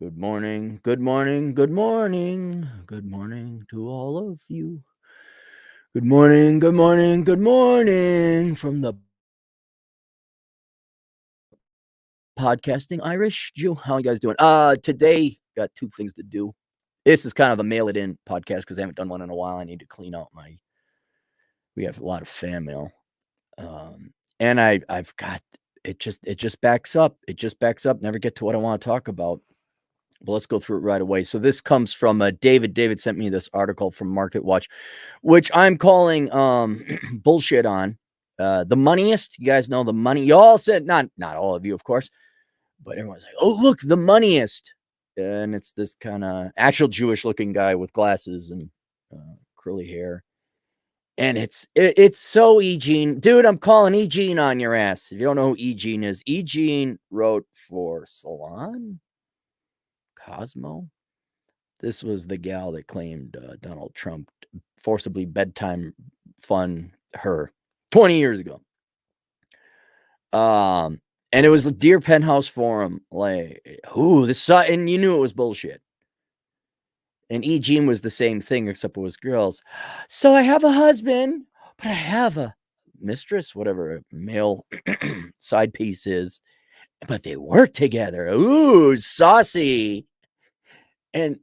Good morning, good morning, good morning, good morning to all of you. Good morning, good morning, good morning from the podcasting Irish Jew. How you guys doing? Today got two things to do. This is kind of a mail it in podcast because I haven't done one in a while. I need to clean out we have a lot of fan mail. And I've got it just backs up. It just backs up. Never get to what I want to talk about. But let's go through it right away. So this comes from David. David sent me this article from Market Watch, which I'm calling bullshit on. The moneyest, you guys know the money. You all said not all of you, of course, but everyone's like, oh look, the moneyest, and it's this kind of actual Jewish looking guy with glasses and curly hair. And it's so Eugene. Dude, I'm calling Eugene on your ass. If you don't know who Eugene is, Eugene wrote for Salon, Cosmo. This was the gal that claimed Donald Trump forcibly bedtime fun her 20 years ago. And it was a Dear Penthouse Forum. Like, and you knew it was bullshit. And Eugene was the same thing, except it was girls. So I have a husband, but I have a mistress, whatever a male side piece is, but they work together. Ooh, saucy. And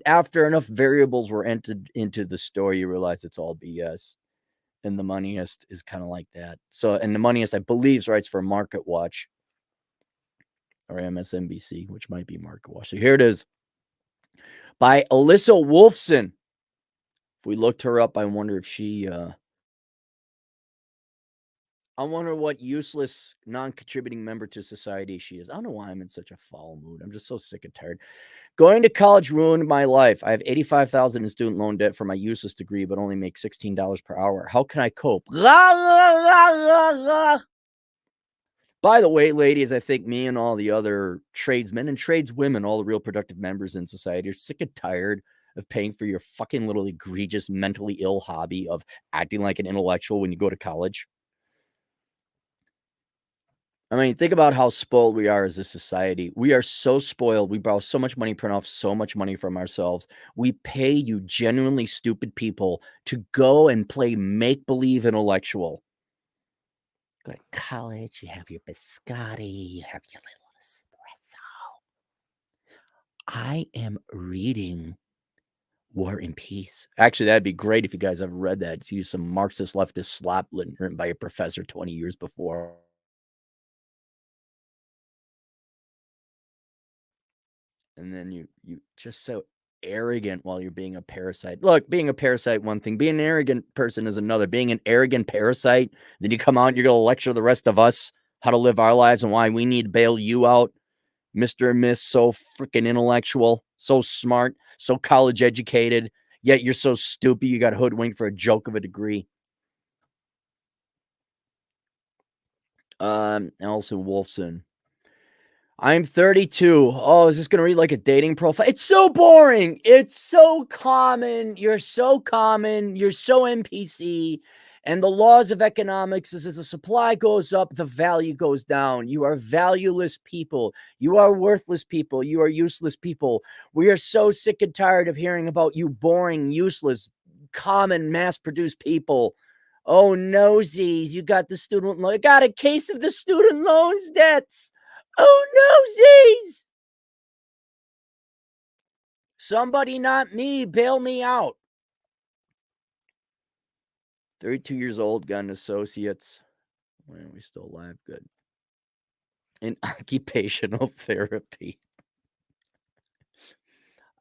after enough variables were entered into the story, you realize it's all BS. And the moneyest is kind of like that. So, and the moneyest, I believe, writes for Market Watch or MSNBC, which might be Market Watch. So here it is by Alyssa Wolfson. If we looked her up, I wonder if she, I wonder what useless, non-contributing member to society she is. I don't know why I'm in such a foul mood. I'm just so sick and tired. Going to college ruined my life. I have $85,000 in student loan debt for my useless degree, but only make $16 per hour. How can I cope? By the way, ladies, I think me and all the other tradesmen and tradeswomen, all the real productive members in society, are sick and tired of paying for your fucking little egregious, mentally ill hobby of acting like an intellectual when you go to college. I mean, think about how spoiled we are as a society. We are so spoiled. We borrow so much money, print off so much money from ourselves. We pay you genuinely stupid people to go and play make-believe intellectual. Go to college, you have your biscotti, you have your little espresso. I am reading War and Peace. Actually, that'd be great if you guys ever read that. It's used some Marxist leftist slop written by a professor 20 years before. And then you just so arrogant while you're being a parasite. Look, being a parasite, one thing. Being an arrogant person is another. Being an arrogant parasite, then you come out and you're going to lecture the rest of us how to live our lives and why we need to bail you out. Mr. and Miss, so freaking intellectual, so smart, so college educated, yet you're so stupid you got hoodwinked for a joke of a degree. Allison Wolfson. I'm 32. Oh, is this going to read like a dating profile? It's so boring. It's so common. You're so common. You're so NPC. And the laws of economics is as the supply goes up, the value goes down. You are valueless people. You are worthless people. You are useless people. We are so sick and tired of hearing about you boring, useless, common, mass-produced people. Oh, nosies. You got the student loan. Got a case of the student loans debts. Oh, nosies! Somebody, not me, bail me out. 32 years old, got an associate's. When are we still alive? Good. In occupational therapy.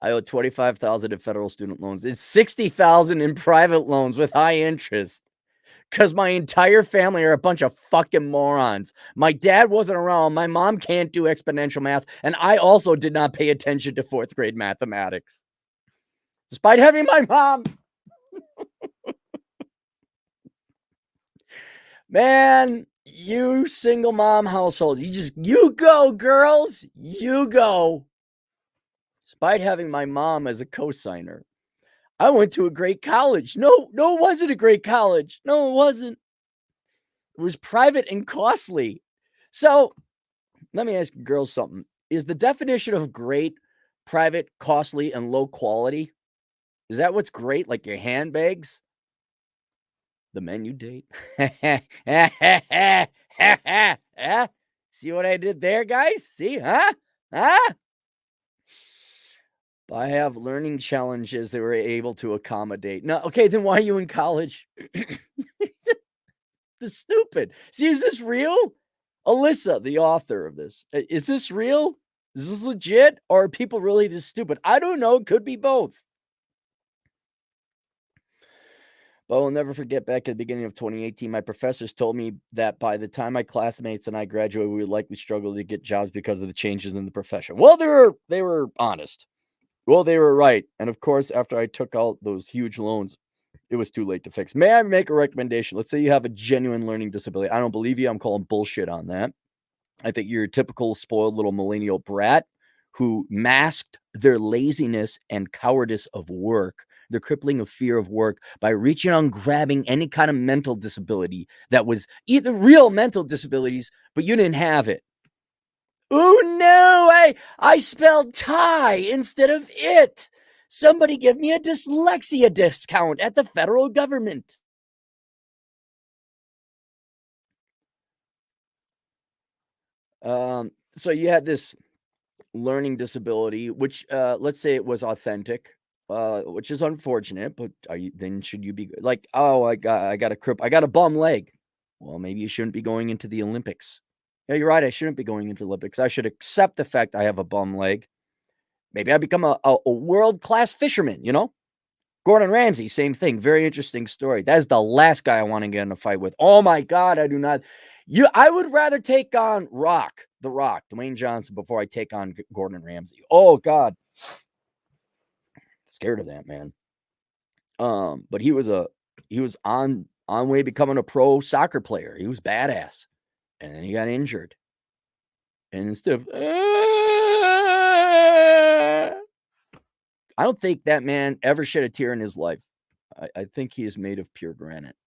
I owe $25,000 in federal student loans. It's $60,000 in private loans with high interest. Because my entire family are a bunch of fucking morons. My dad wasn't around. My mom can't do exponential math. And I also did not pay attention to 4th grade mathematics. Despite having my mom. Man, you single mom households, you go, girls. You go. Despite having my mom as a cosigner. I went to a great college. No, it wasn't a great college. No, it wasn't. It was private and costly. So let me ask you girls something. Is the definition of great, private, costly, and low quality? Is that what's great? Like your handbags? The men you date? See what I did there, guys? See? Huh? Huh? I have learning challenges that we're able to accommodate. No, okay, then why are you in college? The stupid. See, is this real? Alyssa, the author of this, is this real? Is this legit? Or are people really this stupid? I don't know. It could be both. But I'll never forget back at the beginning of 2018, my professors told me that by the time my classmates and I graduated, we would likely struggle to get jobs because of the changes in the profession. Well, they were honest. Well, they were right. And of course, after I took out those huge loans, it was too late to fix. May I make a recommendation? Let's say you have a genuine learning disability. I don't believe you. I'm calling bullshit on that. I think you're a typical spoiled little millennial brat who masked their laziness and cowardice of work, the crippling of fear of work, by reaching out and grabbing any kind of mental disability that was either real mental disabilities, but you didn't have it. Oh no, I spelled tie instead of it. Somebody give me a dyslexia discount at the federal government. So you had this learning disability, which let's say it was authentic, which is unfortunate, but then should you be like, oh, I got a bum leg. Well, maybe you shouldn't be going into the Olympics. Yeah, you're right. I shouldn't be going into the Olympics. I should accept the fact I have a bum leg. Maybe I become a world-class fisherman, you know? Gordon Ramsay, same thing. Very interesting story. That is the last guy I want to get in a fight with. Oh my God, I do not. I would rather take on The Rock, Dwayne Johnson, before I take on Gordon Ramsay. Oh God, scared of that man. But he was on way becoming a pro soccer player. He was badass, and then he got injured, and instead of I don't think that man ever shed a tear in his life. I think he is made of pure granite.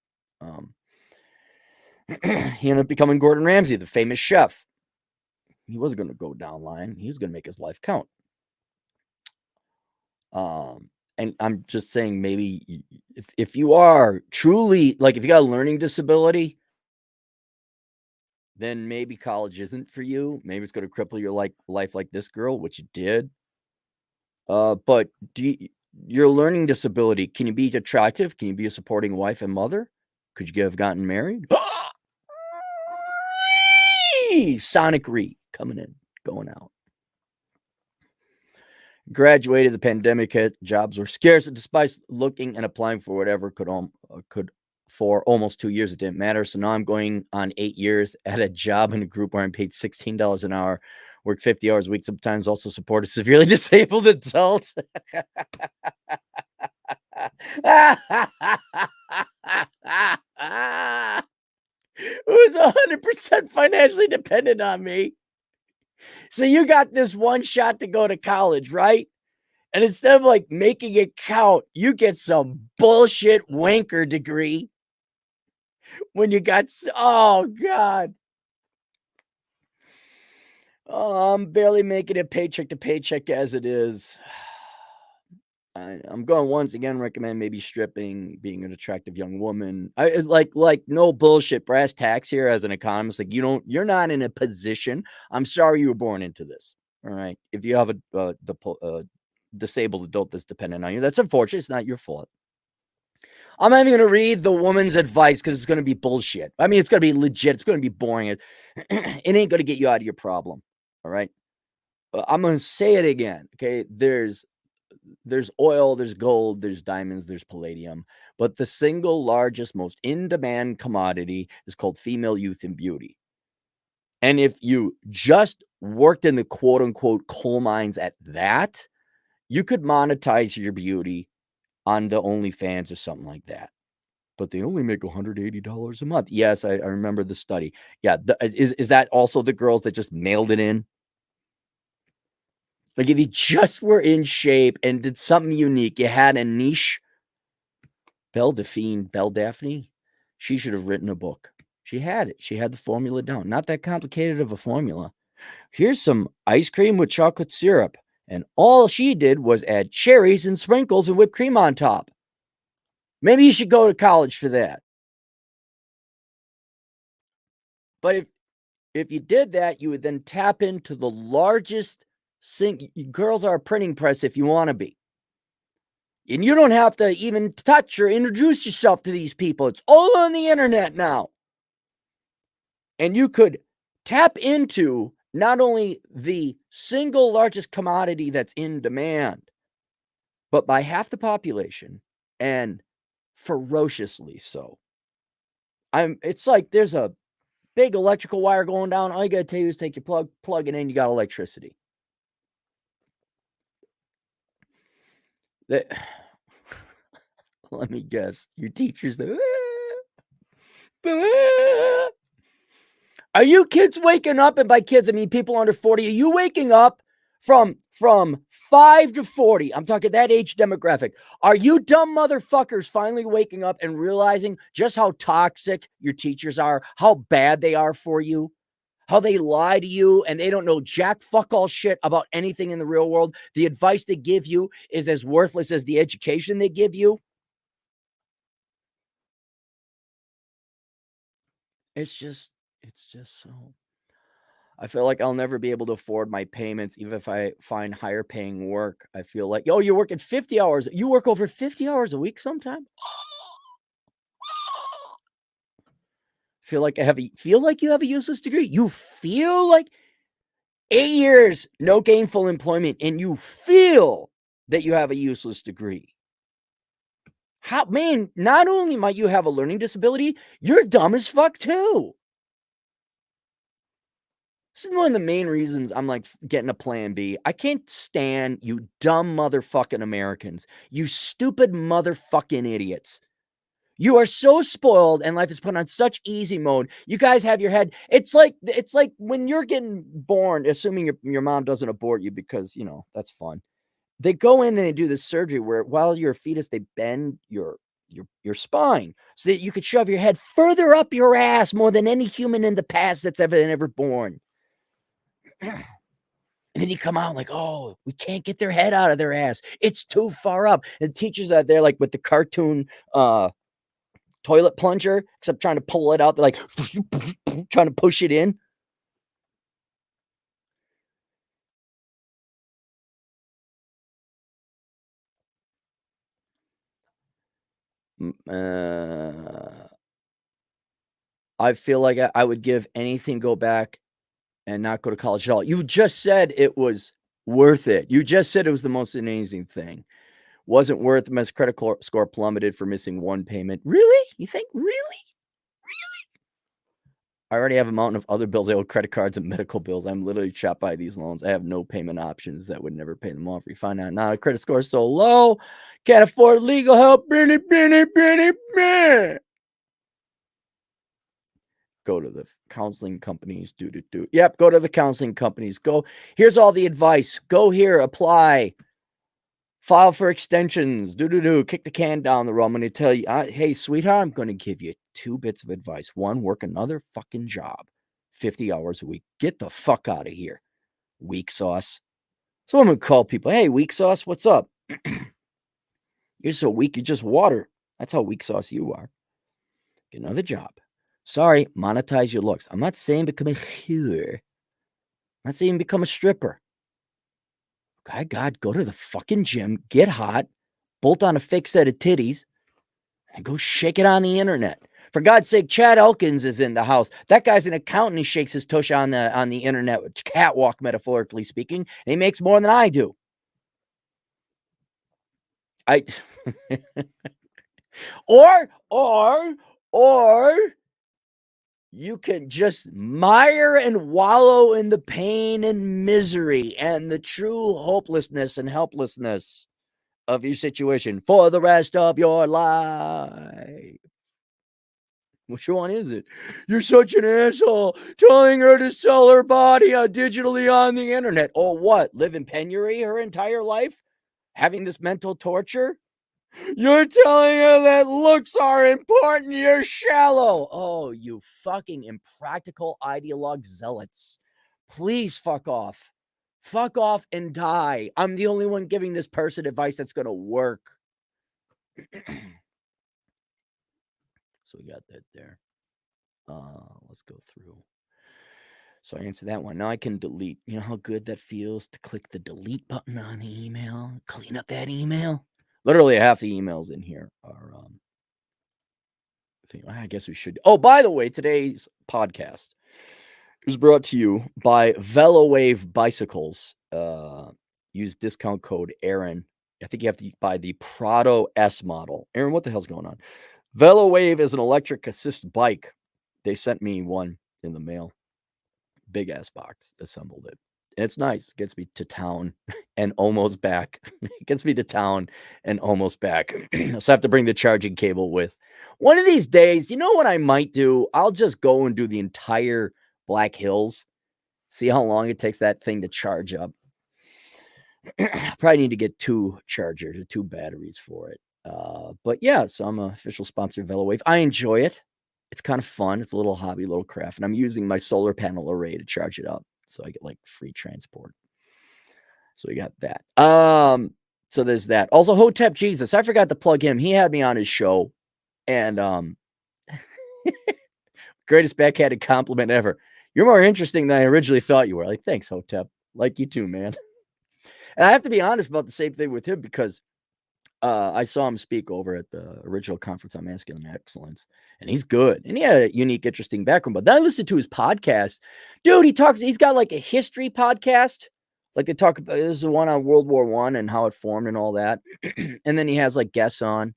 He ended up becoming Gordon Ramsay, the famous chef. He wasn't going to go down line. He was going to make his life count. And I'm just saying, maybe if you are truly, like, if you got a learning disability, then maybe college isn't for you. Maybe it's going to cripple your life like this girl, which it did. But your learning disability, can you be attractive? Can you be a supporting wife and mother? Could you have gotten married? Sonic Re coming in, going out. Graduated, the pandemic hit, jobs were scarce, and despite looking and applying for whatever could for almost 2 years, it didn't matter. So now I'm going on 8 years at a job in a group where I'm paid $16 an hour, work 50 hours a week, sometimes also support a severely disabled adult. Who's 100% financially dependent on me. So you got this one shot to go to college, right? And instead of like making it count, you get some bullshit wanker degree when you got, oh God. Oh, I'm barely making it paycheck to paycheck as it is. I'm going once again recommend maybe stripping, being an attractive young woman. Like no bullshit brass tacks here as an economist. Like you're not in a position. I'm sorry you were born into this. All right. If you have a disabled adult that's dependent on you, that's unfortunate. It's not your fault. I'm not even going to read the woman's advice because it's going to be bullshit. I mean, it's going to be legit. It's going to be boring. It ain't going to get you out of your problem. All right. I'm going to say it again. Okay. There's oil, there's gold, there's diamonds, there's palladium. But the single largest, most in-demand commodity is called female youth and beauty. And if you just worked in the quote-unquote coal mines at that, you could monetize your beauty on the OnlyFans or something like that. But they only make $180 a month. Yes, I remember the study. Yeah, is that also the girls that just mailed it in? Like if you just were in shape and did something unique, you had a niche. Belle Daphne, she should have written a book. She had it. She had the formula down. Not that complicated of a formula. Here's some ice cream with chocolate syrup. And all she did was add cherries and sprinkles and whipped cream on top. Maybe you should go to college for that. But if you did that, you would then tap into the largest girls are a printing press if you want to be. And you don't have to even touch or introduce yourself to these people. It's all on the internet now. And you could tap into not only the single largest commodity that's in demand, but by half the population, and ferociously so. It's like there's a big electrical wire going down. All you gotta do is take your plug it in, you got electricity. That let me guess. Your teacher's Are you kids waking up? And by kids, I mean people under 40. Are you waking up from 5 to 40? I'm talking that age demographic. Are you dumb motherfuckers finally waking up and realizing just how toxic your teachers are, how bad they are for you, how they lie to you, and they don't know jack fuck all shit about anything in the real world? The advice they give you is as worthless as the education they give you. It's just so. I feel like I'll never be able to afford my payments, even if I find higher paying work. I feel like, oh, you're working 50 hours. You work over 50 hours a week sometime? Feel like you have a useless degree. You feel like 8 years, no gainful employment, and you feel that you have a useless degree. How, man, not only might you have a learning disability, you're dumb as fuck too. This is one of the main reasons I'm like getting a plan B. I can't stand you dumb motherfucking Americans. You stupid motherfucking idiots. You are so spoiled and life is put on such easy mode. You guys have your head. It's like when you're getting born, assuming your mom doesn't abort you because, that's fun. They go in and they do this surgery where while you're a fetus, they bend your spine so that you could shove your head further up your ass more than any human in the past that's ever born. And then you come out like, oh, we can't get their head out of their ass. It's too far up. And teachers out there, like with the cartoon toilet plunger, except trying to pull it out. They're like trying to push it in. I feel like I would give anything, go back and not go to college at all. You just said it was worth it. You just said it was the most amazing thing. Wasn't worth my credit score plummeted for missing one payment. Really? You think? Really? I already have a mountain of other bills. I owe credit cards and medical bills. I'm literally trapped by these loans. I have no payment options that would never pay them off. You find out now, credit score is so low, can't afford legal help. Go to the counseling companies. Yep, go to the counseling companies. Go. Here's all the advice. Go here, apply, file for extensions. Kick the can down the road. I'm going to tell you, hey, sweetheart, I'm going to give you 2 bits of advice. One, work another fucking job, 50 hours a week. Get the fuck out of here, weak sauce. So I'm going to call people. Hey, weak sauce, what's up? You're so weak, you're just water. That's how weak sauce you are. Get another job. Sorry, monetize your looks. I'm not saying become a healer. I'm not saying become a stripper. Okay, God, go to the fucking gym, get hot, bolt on a fake set of titties, and go shake it on the internet. For God's sake, Chad Elkins is in the house. That guy's an accountant. He shakes his tush on the internet, catwalk, metaphorically speaking, and he makes more than I do. Or you can just mire and wallow in the pain and misery and the true hopelessness and helplessness of your situation for the rest of your life. Which one is it? You're such an asshole telling her to sell her body digitally on the internet. Or what? Live in penury her entire life? Having this mental torture? You're telling her that looks are important. You're shallow. Oh, you fucking impractical ideologue zealots. Please fuck off. Fuck off and die. I'm the only one giving this person advice that's going to work. So we got that there. Let's go through. So I answered that one. Now I can delete. You know how good that feels to click the delete button on the email? Clean up that email. Literally half the emails in here are I guess we should. Oh, by the way, today's podcast was brought to you by VeloWave Bicycles. Use discount code Aaron. I think you have to buy the Prado S model. Aaron, what the hell's going on? VeloWave is an electric assist bike. They sent me one in the mail. Big ass box, assembled it. And it's nice. Gets me to town and almost back. Gets me to town and almost back. So I have to bring the charging cable with. One of these days, you know what I might do? I'll just go and do the entire Black Hills. See how long it takes that thing to charge up. Probably need to get 2 chargers or 2 batteries for it. But yeah, so I'm an official sponsor of VeloWave. I enjoy it. It's kind of fun. It's a little hobby, little craft. And I'm using my solar panel array to charge it up. So I get like free transport. So we got that. So there's that. Also, Hotep Jesus. I forgot to plug him. He had me on his show. And greatest backhanded compliment ever. You're more interesting than I originally thought you were. Like, thanks, Hotep. Like you too, man. And I have to be honest about the same thing with him because I saw him speak over at the original conference on masculine excellence, and he's good. And he had a unique, interesting background. But then I listened to his podcast. Dude, he's got like a history podcast. Like they talk about, this is the one on World War I and how it formed and all that. And then he has like guests on.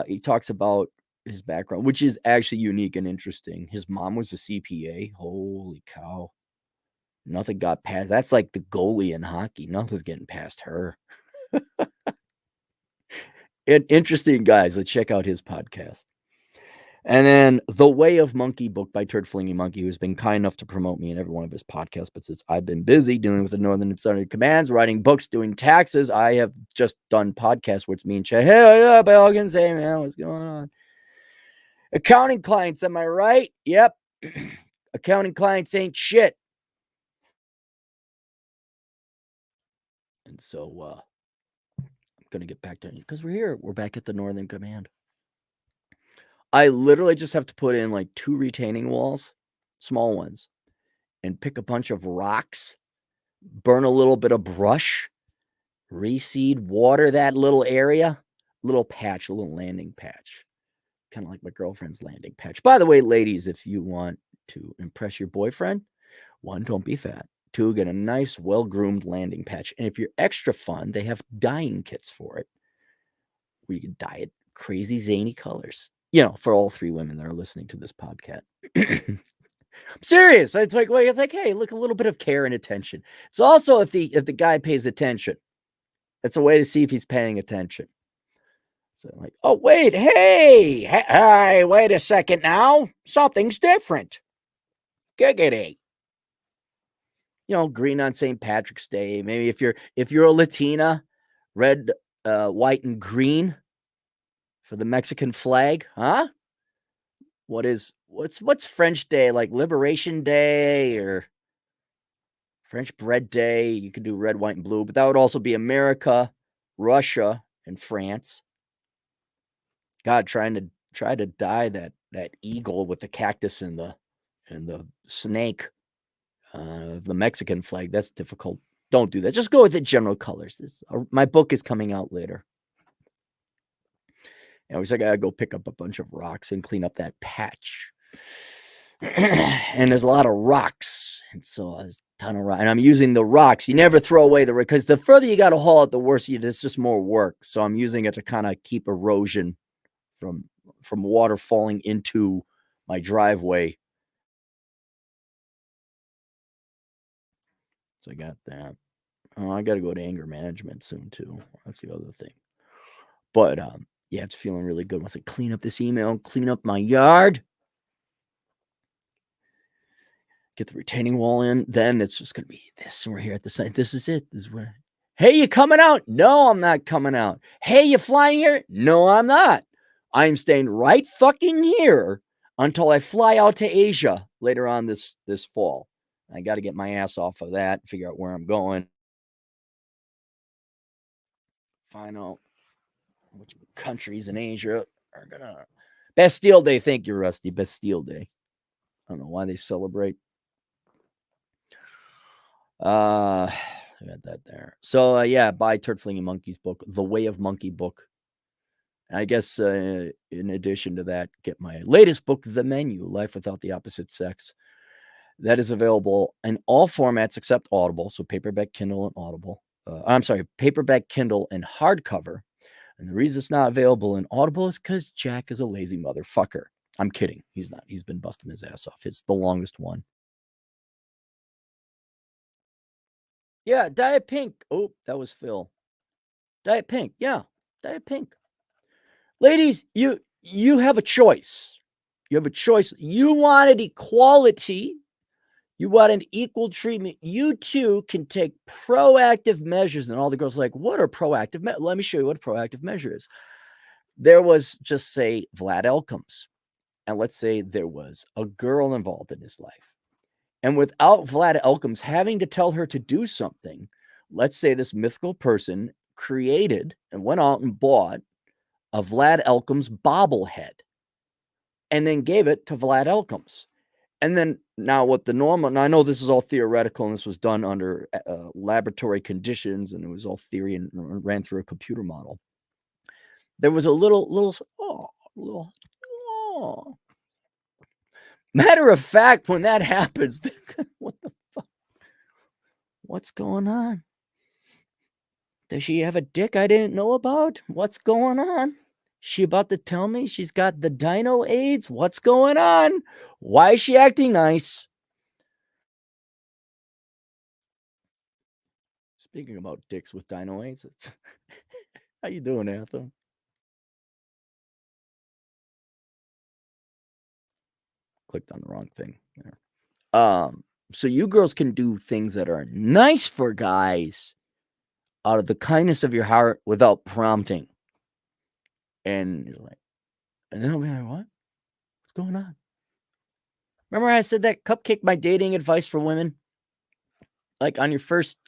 He talks about his background, which is actually unique and interesting. His mom was a CPA. Holy cow. Nothing got past. That's like the goalie in hockey. Nothing's getting past her. And interesting guys. Let's check out his podcast. And then The Way of Monkey book by Turd Flinging Monkey, who's been kind enough to promote me in every one of his podcasts. But since I've been busy dealing with the Northern and Southern commands, writing books, doing taxes, I have just done podcasts where it's me and Chad. Hey, up, Elgin, say, man, what's going on? Accounting clients, am I right? Yep. Accounting clients ain't shit. And so I'm going to get back to it because we're here. We're back at the Northern Command. I literally just have to put in like 2 retaining walls, small ones, and pick a bunch of rocks, burn a little bit of brush, reseed, water that little area, little patch, a little landing patch, kind of like my girlfriend's landing patch. By the way, ladies, if you want to impress your boyfriend, 1, don't be fat. 2, get a nice, well-groomed landing patch. And if you're extra fun, they have dyeing kits for it, where you can dye it crazy, zany colors. You know, for all 3 women that are listening to this podcast. I'm serious. It's like, hey, look, a little bit of care and attention. It's also if the guy pays attention. It's a way to see if he's paying attention. So like, oh, wait, hey, wait a second now. Something's different. Giggity. You know, green on St. Patrick's Day. Maybe if you're a Latina, red, white, and green for the Mexican flag, huh? What's French Day, like Liberation Day or French Bread Day? You could do red, white, and blue, but that would also be America, Russia, and France. God, try to dye that eagle with the cactus and the snake of the Mexican flag. That's difficult. Don't do that. Just go with the general colors. My book is coming out later. I was like, I gotta go pick up a bunch of rocks and clean up that patch. And there's a lot of rocks. And so there's a ton of rocks. And I'm using the rocks. You never throw away the rocks, because the further you got to haul it, the worse it's just more work. So I'm using it to kind of keep erosion from water falling into my driveway. So I got that. Oh, I got to go to anger management soon too. That's the other thing. But yeah, it's feeling really good. Once I clean up this email, clean up my yard, get the retaining wall in, then it's just going to be this. We're here at the site. This is it. This is where, hey, you coming out? No, I'm not coming out. Hey, you flying here? No, I'm not. I'm staying right fucking here until I fly out to Asia later on this fall. I got to get my ass off of that, figure out where I'm going, find out which countries in Asia are gonna Bastille Day. Thank you, Rusty. Bastille Day. I don't know why they celebrate. I got that there. So yeah, buy Turd Flinging Monkey's book, The Way of Monkey book. I guess in addition to that, get my latest book, The Menu: Life Without the Opposite Sex. That is available in all formats except Audible, so paperback, Kindle, and Audible. I'm sorry, paperback, Kindle, and hardcover. And the reason it's not available in Audible is because Jack is a lazy motherfucker. I'm kidding. He's not. He's been busting his ass off. It's the longest one. Yeah, Diet Pink. Oh, that was Phil. Diet Pink. Yeah, Diet Pink. Ladies, you have a choice. You have a choice. You wanted equality. You want an equal treatment. You too can take proactive measures. And all the girls are like, what are proactive measures? Let me show you what a proactive measure is. There was just say Vlad Elkins. And let's say there was a girl involved in his life. And without Vlad Elkins having to tell her to do something, let's say this mythical person created and went out and bought a Vlad Elkins bobblehead and then gave it to Vlad Elkins. And then now what the normal, and I know this is all theoretical and this was done under laboratory conditions and it was all theory and ran through a computer model. There was a little, matter of fact, when that happens, what the fuck? What's going on? Does she have a dick I didn't know about? What's going on? She about to tell me she's got the dino AIDS? What's going on? Why is she acting nice? Speaking about dicks with dino AIDS, how you doing, Anthem? Clicked on the wrong thing there. So you girls can do things that are nice for guys out of the kindness of your heart without prompting. And you're like, and then I'll be like, what? What's going on? Remember I said that cupcake my dating advice for women? Like on your first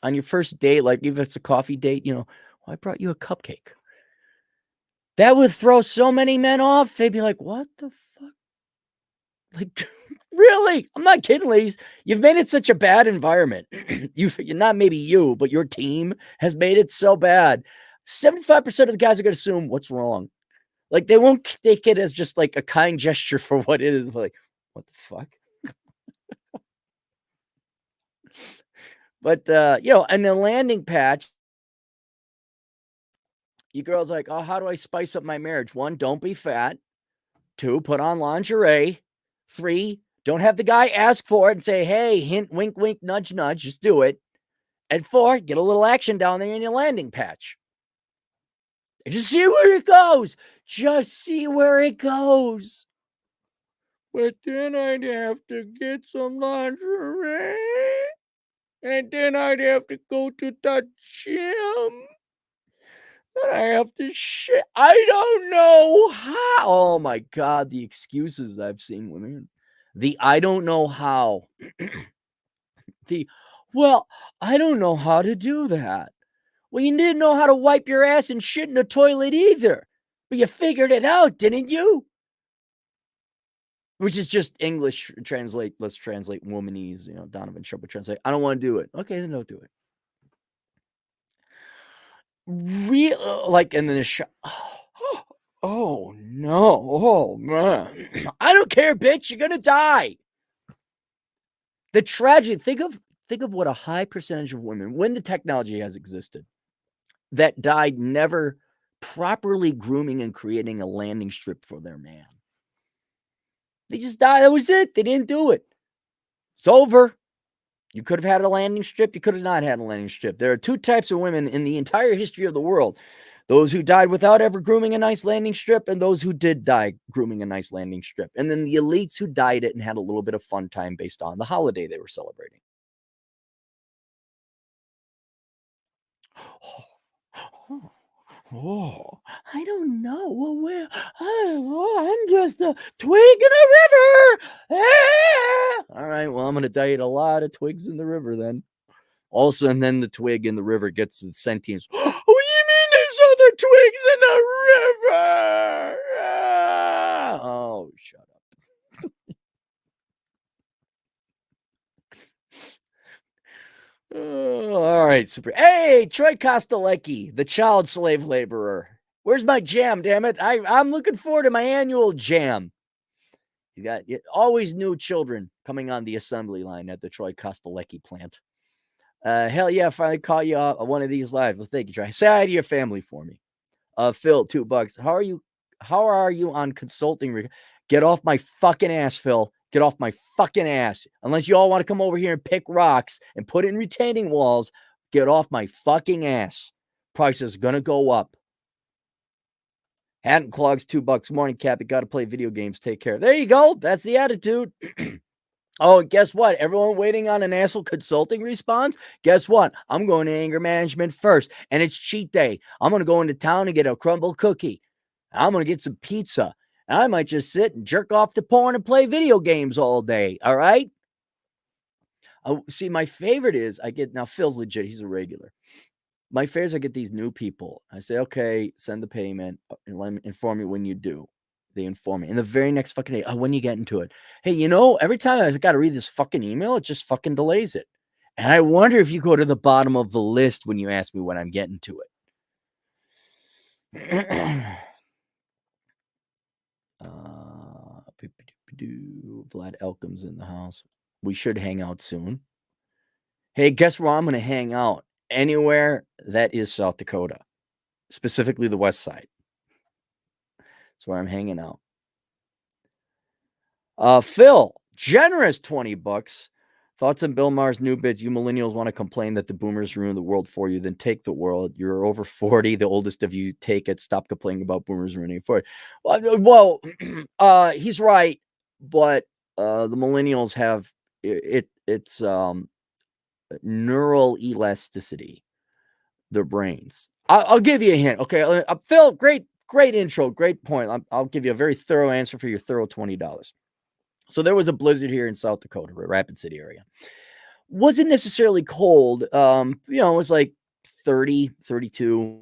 date, like if it's a coffee date, well, I brought you a cupcake. That would throw so many men off. They'd be like, what the fuck? Like, really? I'm not kidding, ladies. You've made it such a bad environment. Not maybe you, but your team has made it so bad. 75% of the guys are going to assume what's wrong. Like, they won't take it as just like a kind gesture for what it is. Like, what the fuck? But, and the landing patch, you girls like, oh, how do I spice up my marriage? 1, don't be fat. 2, put on lingerie. 3, don't have the guy ask for it and say, hey, hint, wink, wink, nudge, nudge. Just do it. And 4, get a little action down there in your landing patch. And just see where it goes. Just see where it goes. But then I'd have to get some lingerie. And then I'd have to go to the gym. And I have to shit. I don't know how. Oh my God, the excuses I've seen women. The I don't know how. Well, I don't know how to do that. Well, you didn't know how to wipe your ass and shit in the toilet either. But you figured it out, didn't you? Which is just English translate. Let's translate womanese. Donovan Trump would translate. I don't want to do it. Okay, then don't do it. Real like, and then oh no, oh man, I don't care, bitch. You're gonna die. The tragedy. Think of what a high percentage of women, when the technology has existed, that died never properly grooming and creating a landing strip for their man. They just died. That was it. They didn't do it. It's over. You could have had a landing strip. You could have not had a landing strip. There are 2 types of women in the entire history of the world. Those who died without ever grooming a nice landing strip, and those who did die grooming a nice landing strip. And then the elites who dyed it and had a little bit of fun time based on the holiday they were celebrating. Oh, I don't know. Well, I'm just a twig in a river. Ah! All right. Well, I'm going to die at a lot of twigs in the river then. Also, and then the twig in the river gets the sentience. Oh, you mean there's other twigs in the river? Ah! Oh, shut up. Oh, all right, super. Hey, Troy Kostelecki, the child slave laborer. Where's my jam, damn it? I'm looking forward to my annual jam. You got always new children coming on the assembly line at the Troy Kostelecki plant. Hell yeah, finally caught you one of these live. Well, thank you, Troy. Say hi to your family for me. Phil, $2. How are you? How are you on consulting? Get off my fucking ass, Phil. Get off my fucking ass. Unless you all want to come over here and pick rocks and put it in retaining walls, get off my fucking ass. Price is gonna go up. Hat and clogs, $2. Morning, Cap. You got to play video games. Take care. There you go. That's the attitude. Oh, guess what? Everyone waiting on an asshole consulting response? Guess what? I'm going to anger management first, and it's cheat day. I'm going to go into town and get a crumble cookie. I'm going to get some pizza. And I might just sit and jerk off to porn and play video games all day. All right? See, my favorite is now Phil's legit. He's a regular. My favorite is I get these new people. I say, okay, send the payment and let me inform you when you do. They inform me. And the very next fucking day, when you get into it. Hey, every time I got to read this fucking email, it just fucking delays it. And I wonder if you go to the bottom of the list when you ask me when I'm getting to it. Vlad Elkham's in the house. We should hang out soon. Hey, guess where I'm going to hang out? Anywhere that is South Dakota, specifically the west side. That's where I'm hanging out. Phil, generous $20. Thoughts on Bill Maher's new bids? You millennials want to complain that the boomers ruined the world for you, then take the world. You're over 40. The oldest of you take it. Stop complaining about boomers ruining it for you. Well, he's right, but the millennials have it's neural elasticity, their brains. I'll give you a hint. Okay, Phil, great intro, great point. I'll give you a very thorough answer for your thorough $20. So there was a blizzard here in South Dakota, Rapid City area. Wasn't necessarily cold. It was like 30, 32,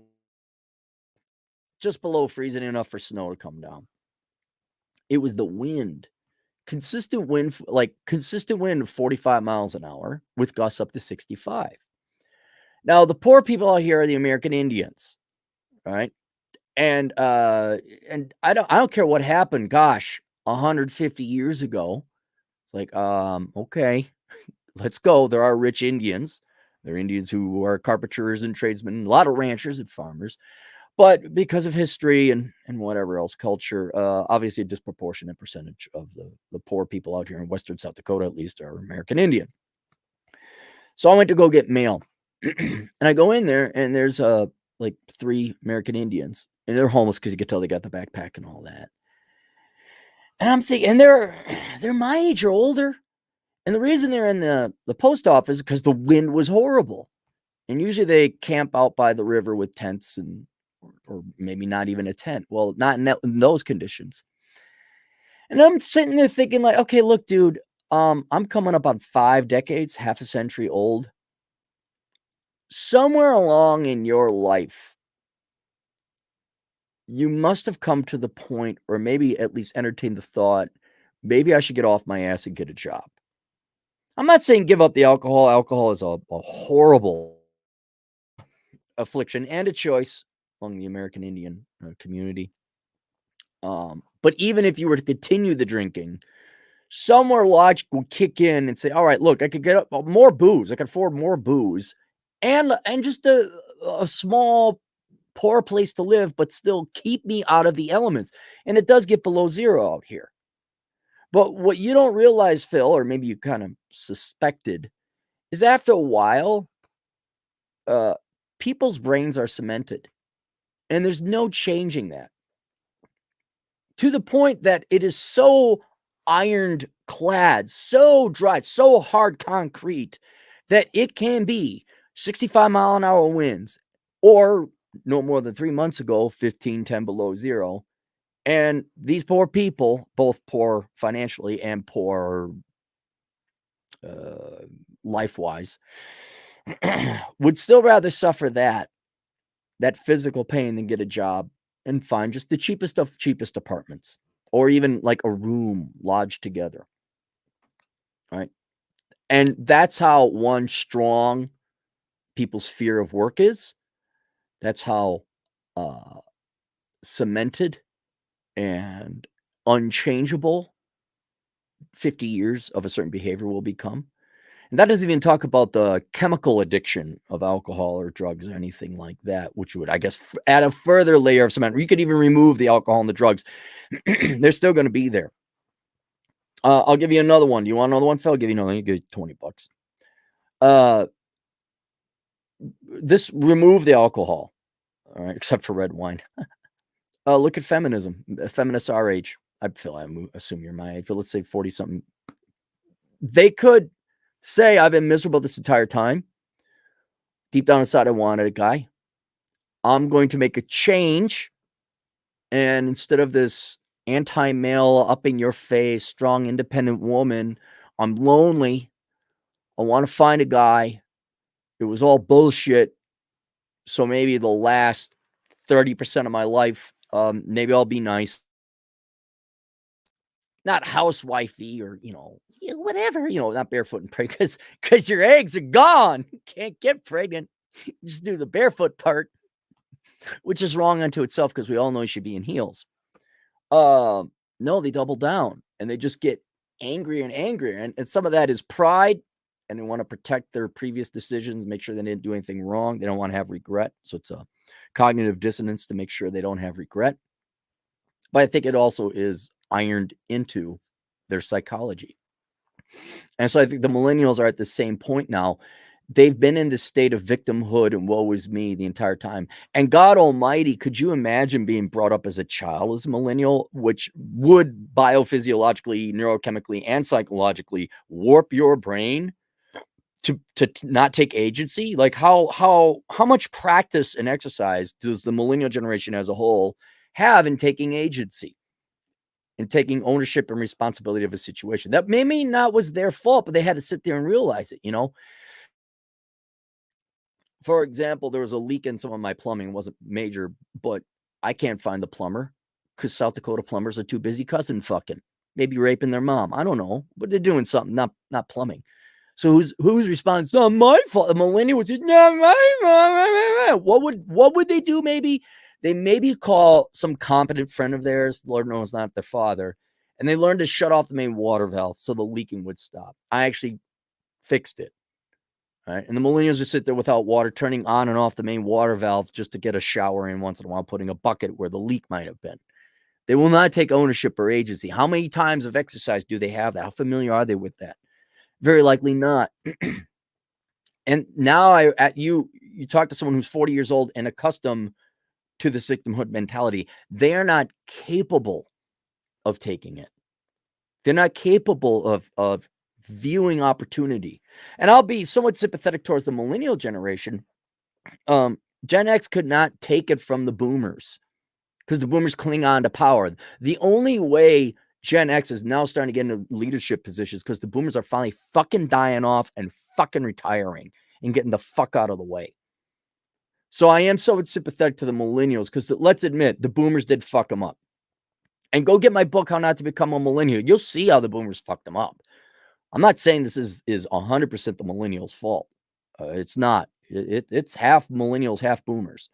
just below freezing enough for snow to come down. It was the wind. Consistent wind of 45 miles an hour with gusts up to 65. Now, the poor people out here are the American Indians, right? And I don't care what happened. Gosh, 150 years ago, it's like, okay, let's go. There are rich Indians. There are Indians who are carpenters and tradesmen, a lot of ranchers and farmers. But because of history and whatever else, culture, obviously a disproportionate percentage of the poor people out here in Western South Dakota, at least, are American Indian. So I went to go get mail. And I go in there, and there's like 3 American Indians. And they're homeless because you could tell they got the backpack and all that. And I'm thinking, and they're my age or older. And the reason they're in the post office is because the wind was horrible. And usually they camp out by the river with tents or maybe not even a tent. Well, not in those conditions. And I'm sitting there thinking like, okay, look, dude, I'm coming up on 5 decades, half a century old. Somewhere along in your life, you must have come to the point, or maybe at least entertained the thought, maybe I should get off my ass and get a job. I'm not saying give up the alcohol. Alcohol is a horrible affliction and a choice among the American Indian community. But even if you were to continue the drinking, somewhere logic would kick in and say, all right, look, I could get up more booze. I could afford more booze and just a small, poor place to live, but still keep me out of the elements. And it does get below zero out here. But what you don't realize, Phil, or maybe you kind of suspected, is after a while, people's brains are cemented. And there's no changing that. To the point that it is so ironed clad, so dry, so hard concrete that it can be 65 mile an hour winds or no more than 3 months ago, 15, 10 below zero. And these poor people, both poor financially and poor life-wise, would still rather suffer that physical pain than get a job and find just the cheapest of cheapest apartments, or even like a room lodged together. Right. And that's how one strong people's fear of work is. That's how cemented and unchangeable 50 years of a certain behavior will become. And that doesn't even talk about the chemical addiction of alcohol or drugs or anything like that, which would, I guess, add a further layer of cement. You could even remove the alcohol and the drugs. They're still going to be there. I'll give you another one. Do you want another one, Phil? I'll give you another. I'll give you $20. This remove the alcohol, all right, except for red wine. Look at feminism. Feminists our age. I assume you're my age, but let's say 40 something. They could say, I've been miserable this entire time. Deep down inside, I wanted a guy. I'm going to make a change. And instead of this anti-male, up in your face, strong, independent woman, I'm lonely. I want to find a guy. It was all bullshit. So maybe the last 30% of my life, maybe I'll be nice. Not housewifey or, whatever, not barefoot and pregnant, because your eggs are gone. You can't get pregnant. You just do the barefoot part, which is wrong unto itself because we all know you should be in heels. No, they double down and they just get angrier and angrier. And some of that is pride, and they want to protect their previous decisions, make sure they didn't do anything wrong. They don't want to have regret. So it's a cognitive dissonance to make sure they don't have regret. But I think it also is ironed into their psychology. And so I think the millennials are at the same point now. They've been in this state of victimhood and woe is me the entire time. And God Almighty, could you imagine being brought up as a child as a millennial, which would biophysiologically, neurochemically, and psychologically warp your brain to not take agency? Like how much practice and exercise does the millennial generation as a whole have in taking agency and taking ownership and responsibility of a situation that maybe not was their fault, but they had to sit there and realize it. For example, there was a leak in some of my plumbing. It wasn't major, but I can't find the plumber because South Dakota plumbers are too busy cousin fucking, maybe raping their mom. I don't know, but they're doing something, not plumbing. So who's responds? It's not my fault. The millennial would say, not my mom. What would they do? Maybe they call some competent friend of theirs. Lord knows not their father, and they learned to shut off the main water valve so the leaking would stop. I actually fixed it. Right? And the millennials would sit there without water, turning on and off the main water valve just to get a shower in once in a while, putting a bucket where the leak might have been. They will not take ownership or agency. How many times of exercise do they have that? How familiar are they with that? Very likely not. And now you talk to someone who's 40 years old and accustomed to the victimhood mentality. They are not capable of taking it. They're not capable of viewing opportunity. And I'll be somewhat sympathetic towards the millennial generation. Gen X could not take it from the boomers because the boomers cling on to power. The only way Gen X is now starting to get into leadership positions because the boomers are finally fucking dying off and fucking retiring and getting the fuck out of the way. So I am somewhat sympathetic to the millennials because let's admit the boomers did fuck them up. And go get my book, How Not to Become a Millennial. You'll see how the boomers fucked them up. I'm not saying this is 100% the millennials' fault. It's not. It's half millennials, half boomers.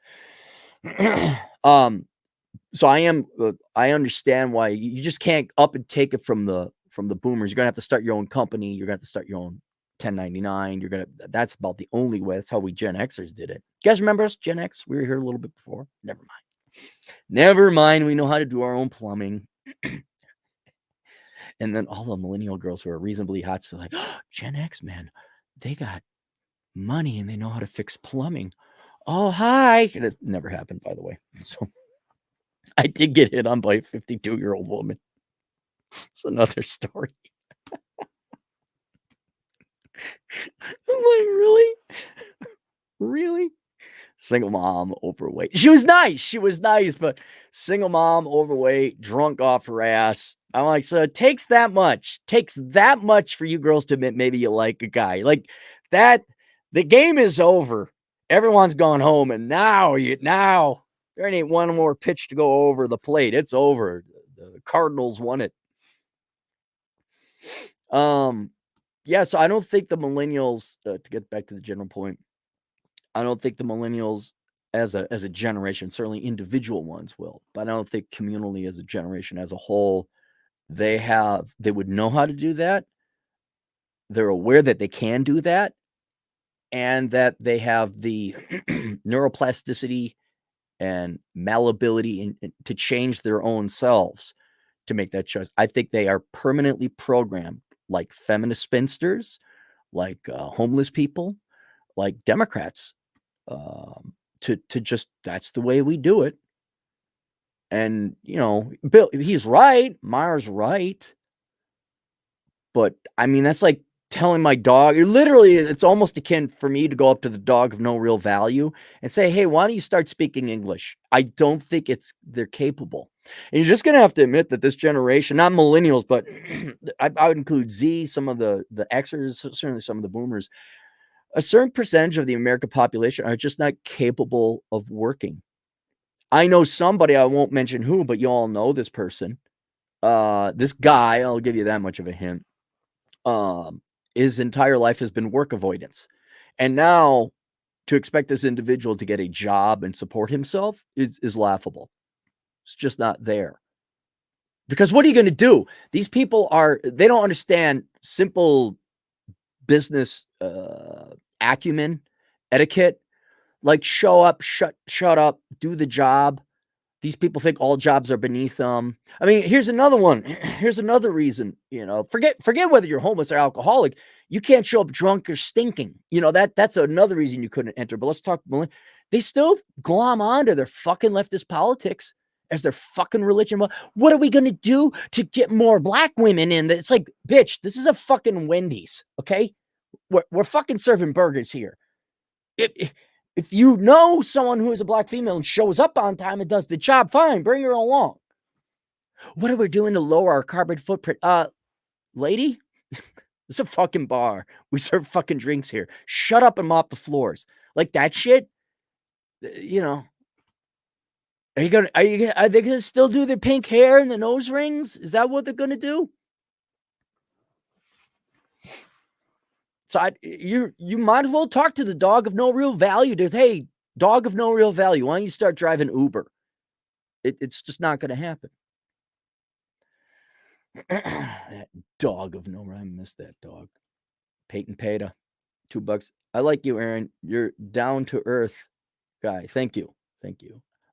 So I understand why you just can't up and take it from the boomers. You're gonna have to start your own company. You're gonna have to start your own 1099. That's about the only way. That's how we Gen Xers did it. You guys remember us, Gen X? We were here a little bit before. Never mind. We know how to do our own plumbing. And then all the millennial girls who are reasonably hot, so like, oh, Gen X, man, they got money and they know how to fix plumbing. Oh, hi. And it never happened, by the way. So I did get hit on by a 52-year-old woman. It's another story. I'm like, really? Really? Single mom, overweight. She was nice, but single mom, overweight, drunk off her ass. I'm like, so it takes that much for you girls to admit maybe you like a guy. Like that, the game is over. Everyone's gone home, and now there ain't one more pitch to go over the plate. It's over. The Cardinals won it. Yeah, so I don't think the millennials, to get back to the general point, I don't think the millennials as a generation, certainly individual ones will, but I don't think communally as a generation as a whole, they would know how to do that. They're aware that they can do that, and that they have the neuroplasticity and malleability to change their own selves to make that choice. I think they are permanently programmed, like feminist spinsters, like homeless people, like Democrats, to just, that's the way we do it. And Bill, he's right. Myers right. But I mean, that's like telling my dog, literally, it's almost akin for me to go up to the dog of no real value and say, hey, why don't you start speaking English? I don't think they're capable. And you're just going to have to admit that this generation, not millennials, but I would include Z, some of the Xers, certainly some of the boomers, a certain percentage of the American population are just not capable of working. I know somebody, I won't mention who, but you all know this person. This guy, I'll give you that much of a hint. His entire life has been work avoidance. And now to expect this individual to get a job and support himself is laughable. It's just not there. Because what are you going to do? These people they don't understand simple business acumen, etiquette, like show up, shut up, do the job. These people think all jobs are beneath them. I mean, here's another one. Here's another reason, forget whether you're homeless or alcoholic. You can't show up drunk or stinking. That's another reason you couldn't enter. But let's talk. They still glom onto their fucking leftist politics as their fucking religion. What are we going to do to get more black women in? It's like, bitch, this is a fucking Wendy's, okay? We're fucking serving burgers here. If you know someone who is a black female and shows up on time and does the job, fine, bring her along. What are we doing to lower our carbon footprint? Lady, it's a fucking bar. We serve fucking drinks here. Shut up and mop the floors. Like that shit, are they gonna still do their pink hair and the nose rings? Is that what they're gonna do? So you might as well talk to the dog of no real value. Hey, dog of no real value, why don't you start driving Uber? It's just not going to happen. That dog of no real, I miss that dog. Peyton Peta, $2. I like you, Aaron. You're down to earth guy. Thank you.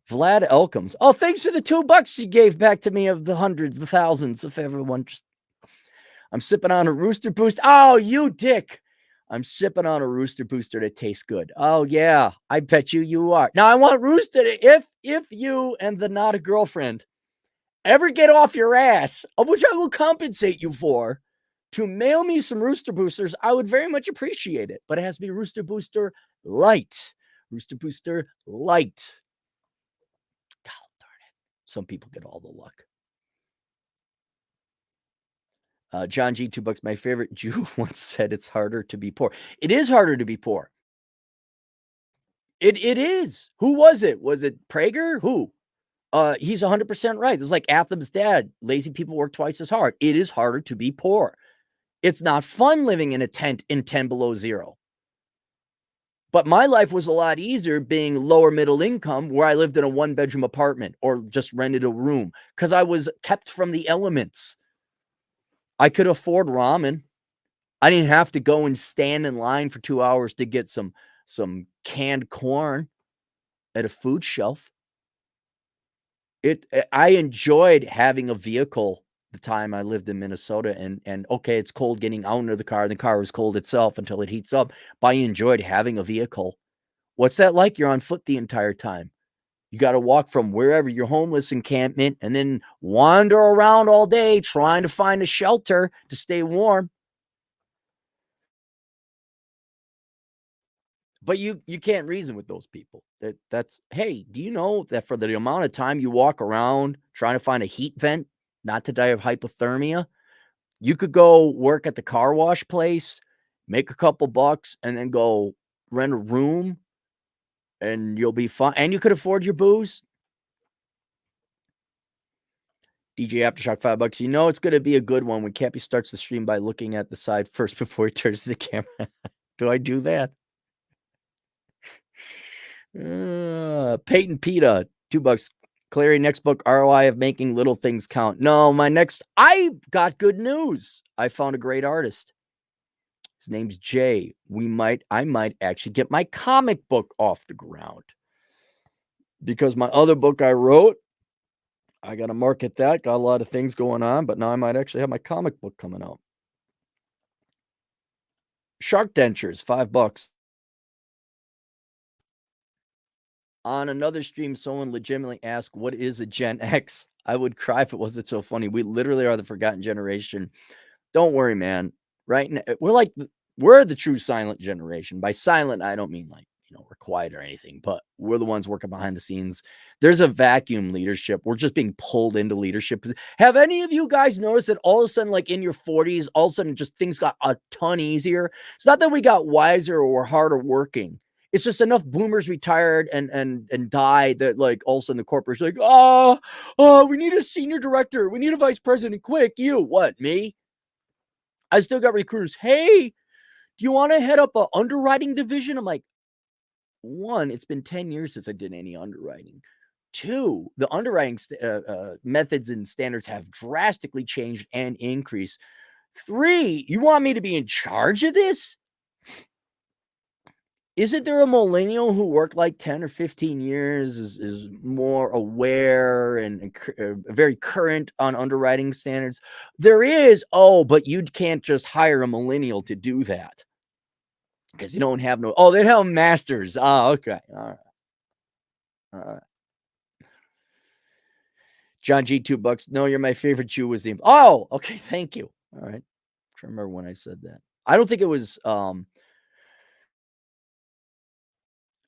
Vlad Elkins. Oh, thanks for the $2 you gave back to me of the hundreds, the thousands of everyone. I'm sipping on a Rooster Boost. Oh, you dick. I'm sipping on a Rooster Booster that tastes good. Oh, yeah. I bet you are. Now, I want Rooster if you and the not a girlfriend ever get off your ass, of which I will compensate you for, to mail me some Rooster Boosters, I would very much appreciate it. But it has to be Rooster Booster Light. Rooster Booster Light. God darn it. Some people get all the luck. John G, $2. My favorite Jew once said it's harder to be poor. It is harder to be poor. It is. Who was it? Was it Prager? Who? He's 100% right. This is like Atham's dad. Lazy people work twice as hard. It is harder to be poor. It's not fun living in a tent in 10 below zero. But my life was a lot easier being lower middle income, where I lived in a 1-bedroom apartment or just rented a room because I was kept from the elements. I could afford ramen. I didn't have to go and stand in line for 2 hours to get some canned corn at a food shelf. I enjoyed having a vehicle the time I lived in Minnesota, and okay, it's cold getting out of the car. The car was cold itself until it heats up, but I enjoyed having a vehicle. What's that like? You're on foot the entire time. You got to walk from wherever your homeless encampment and then wander around all day trying to find a shelter to stay warm. But you can't reason with those people. That's hey, do you know that for the amount of time you walk around trying to find a heat vent, not to die of hypothermia, you could go work at the car wash place, make a couple bucks, and then go rent a room, and you'll be fine. And you could afford your booze. DJ Aftershock, $5. You know it's going to be a good one when Cappy starts the stream by looking at the side first before he turns to the camera. Do I do that? Peyton Peta, $2. Clarey, next book, ROI of Making Little Things Count. No, I got good news. I found a great artist. His name's Jay. I might actually get my comic book off the ground. Because my other book I wrote, I got to market that. Got a lot of things going on, but now I might actually have my comic book coming out. Shark Dentures, $5. On another stream, someone legitimately asked, what is a Gen X? I would cry if it wasn't so funny. We literally are the forgotten generation. Don't worry, man. Right now, we're the true silent generation. By silent, I don't mean like, we're quiet or anything, but we're the ones working behind the scenes. There's a vacuum leadership. We're just being pulled into leadership. Have any of you guys noticed that all of a sudden, like in your 40s, all of a sudden just things got a ton easier? It's not that we got wiser or we're harder working. It's just enough boomers retired and died that like all of a sudden the corporate's like, we need a senior director. We need a vice president. Quick, you. What, me? I still got recruiters. Hey, do you want to head up an underwriting division? I'm like, one, it's been 10 years since I did any underwriting. Two, the underwriting methods and standards have drastically changed and increased. Three, you want me to be in charge of this? Isn't there a millennial who worked like 10 or 15 years, is more aware and very current on underwriting standards? There is, but you can't just hire a millennial to do that. Because you don't have they have masters. Oh, okay. All right. John G, $2. No, you're my favorite Jew was the. Oh, okay. Thank you. All right. I'm trying to remember when I said that. I don't think it was.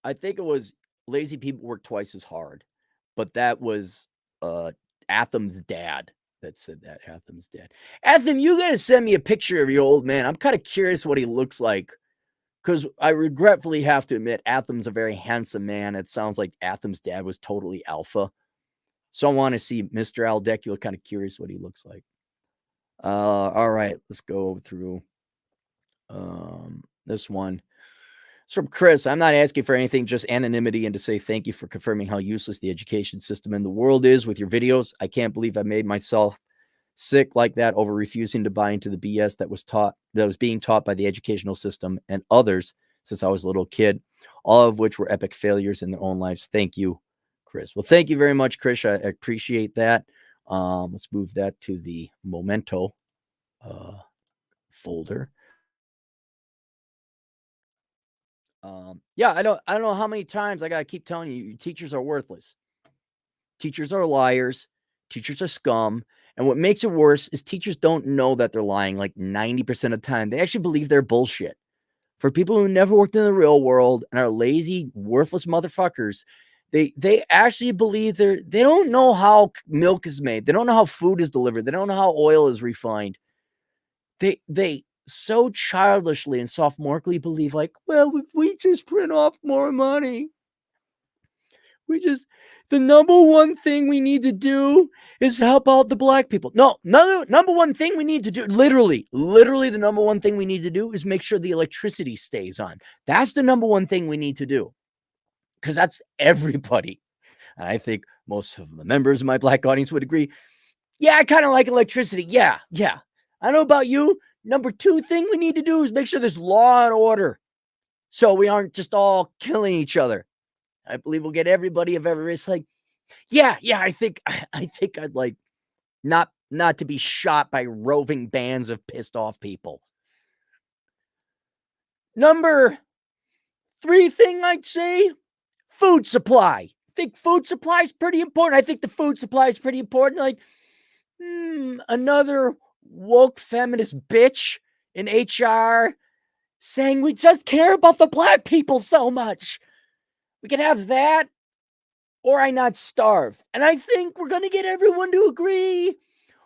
I think it was lazy people work twice as hard, but that was Atham's dad that said that. Atham's dad. Atham, you got to send me a picture of your old man. I'm kind of curious what he looks like. Because I regretfully have to admit, Atham's a very handsome man. It sounds like Atham's dad was totally alpha. So I want to see Mr. Aldecula. Kind of curious what he looks like. All right, let's go through this one. It's from Chris. I'm not asking for anything, just anonymity and to say thank you for confirming how useless the education system in the world is with your videos. I can't believe I made myself sick like that over refusing to buy into the BS that was being taught by the educational system and others since I was a little kid, all of which were epic failures in their own lives. Thank you, Chris. Well, thank you very much, Chris. I appreciate that. Let's move that to the Memento folder. Yeah, I don't know how many times I got to keep telling you, teachers are worthless. Teachers are liars. Teachers are scum. And what makes it worse is teachers don't know that they're lying like 90% of the time. They actually believe they're bullshit. For people who never worked in the real world and are lazy, worthless motherfuckers, they actually believe they don't know how milk is made. They don't know how food is delivered. They don't know how oil is refined. They so childishly and sophomorically believe like, well, if we just print off more money, the number one thing we need to do is help out the black people. No, number one thing we need to do, literally the number one thing we need to do is make sure the electricity stays on. That's the number one thing we need to do. Because that's everybody. And I think most of the members of my black audience would agree. Yeah, I kind of like electricity. Yeah. I don't know about you. Number two thing we need to do is make sure there's law and order. So we aren't just all killing each other. I believe we'll get everybody of every race like, yeah, I think I'd like not to be shot by roving bands of pissed off people. Number three thing I'd say, food supply. I think food supply is pretty important. I think the food supply is pretty important. Like, another woke feminist bitch in HR saying we just care about the black people so much. We can have that, or I not starve. And I think we're going to get everyone to agree.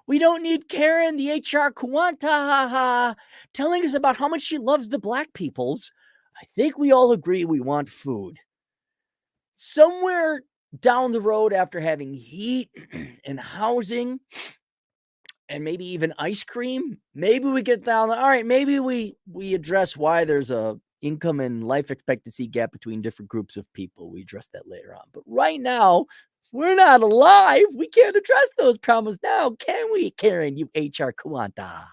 We don't need Karen, the HR Kwanta, telling us about how much she loves the black peoples. I think we all agree we want food. Somewhere down the road, after having heat and housing and maybe even ice cream, maybe we get down. All right, maybe we address why there's a income and life expectancy gap between different groups of people. We address that later on. But right now, we're not alive. We can't address those problems now, can we, Karen, you HR Kwanta?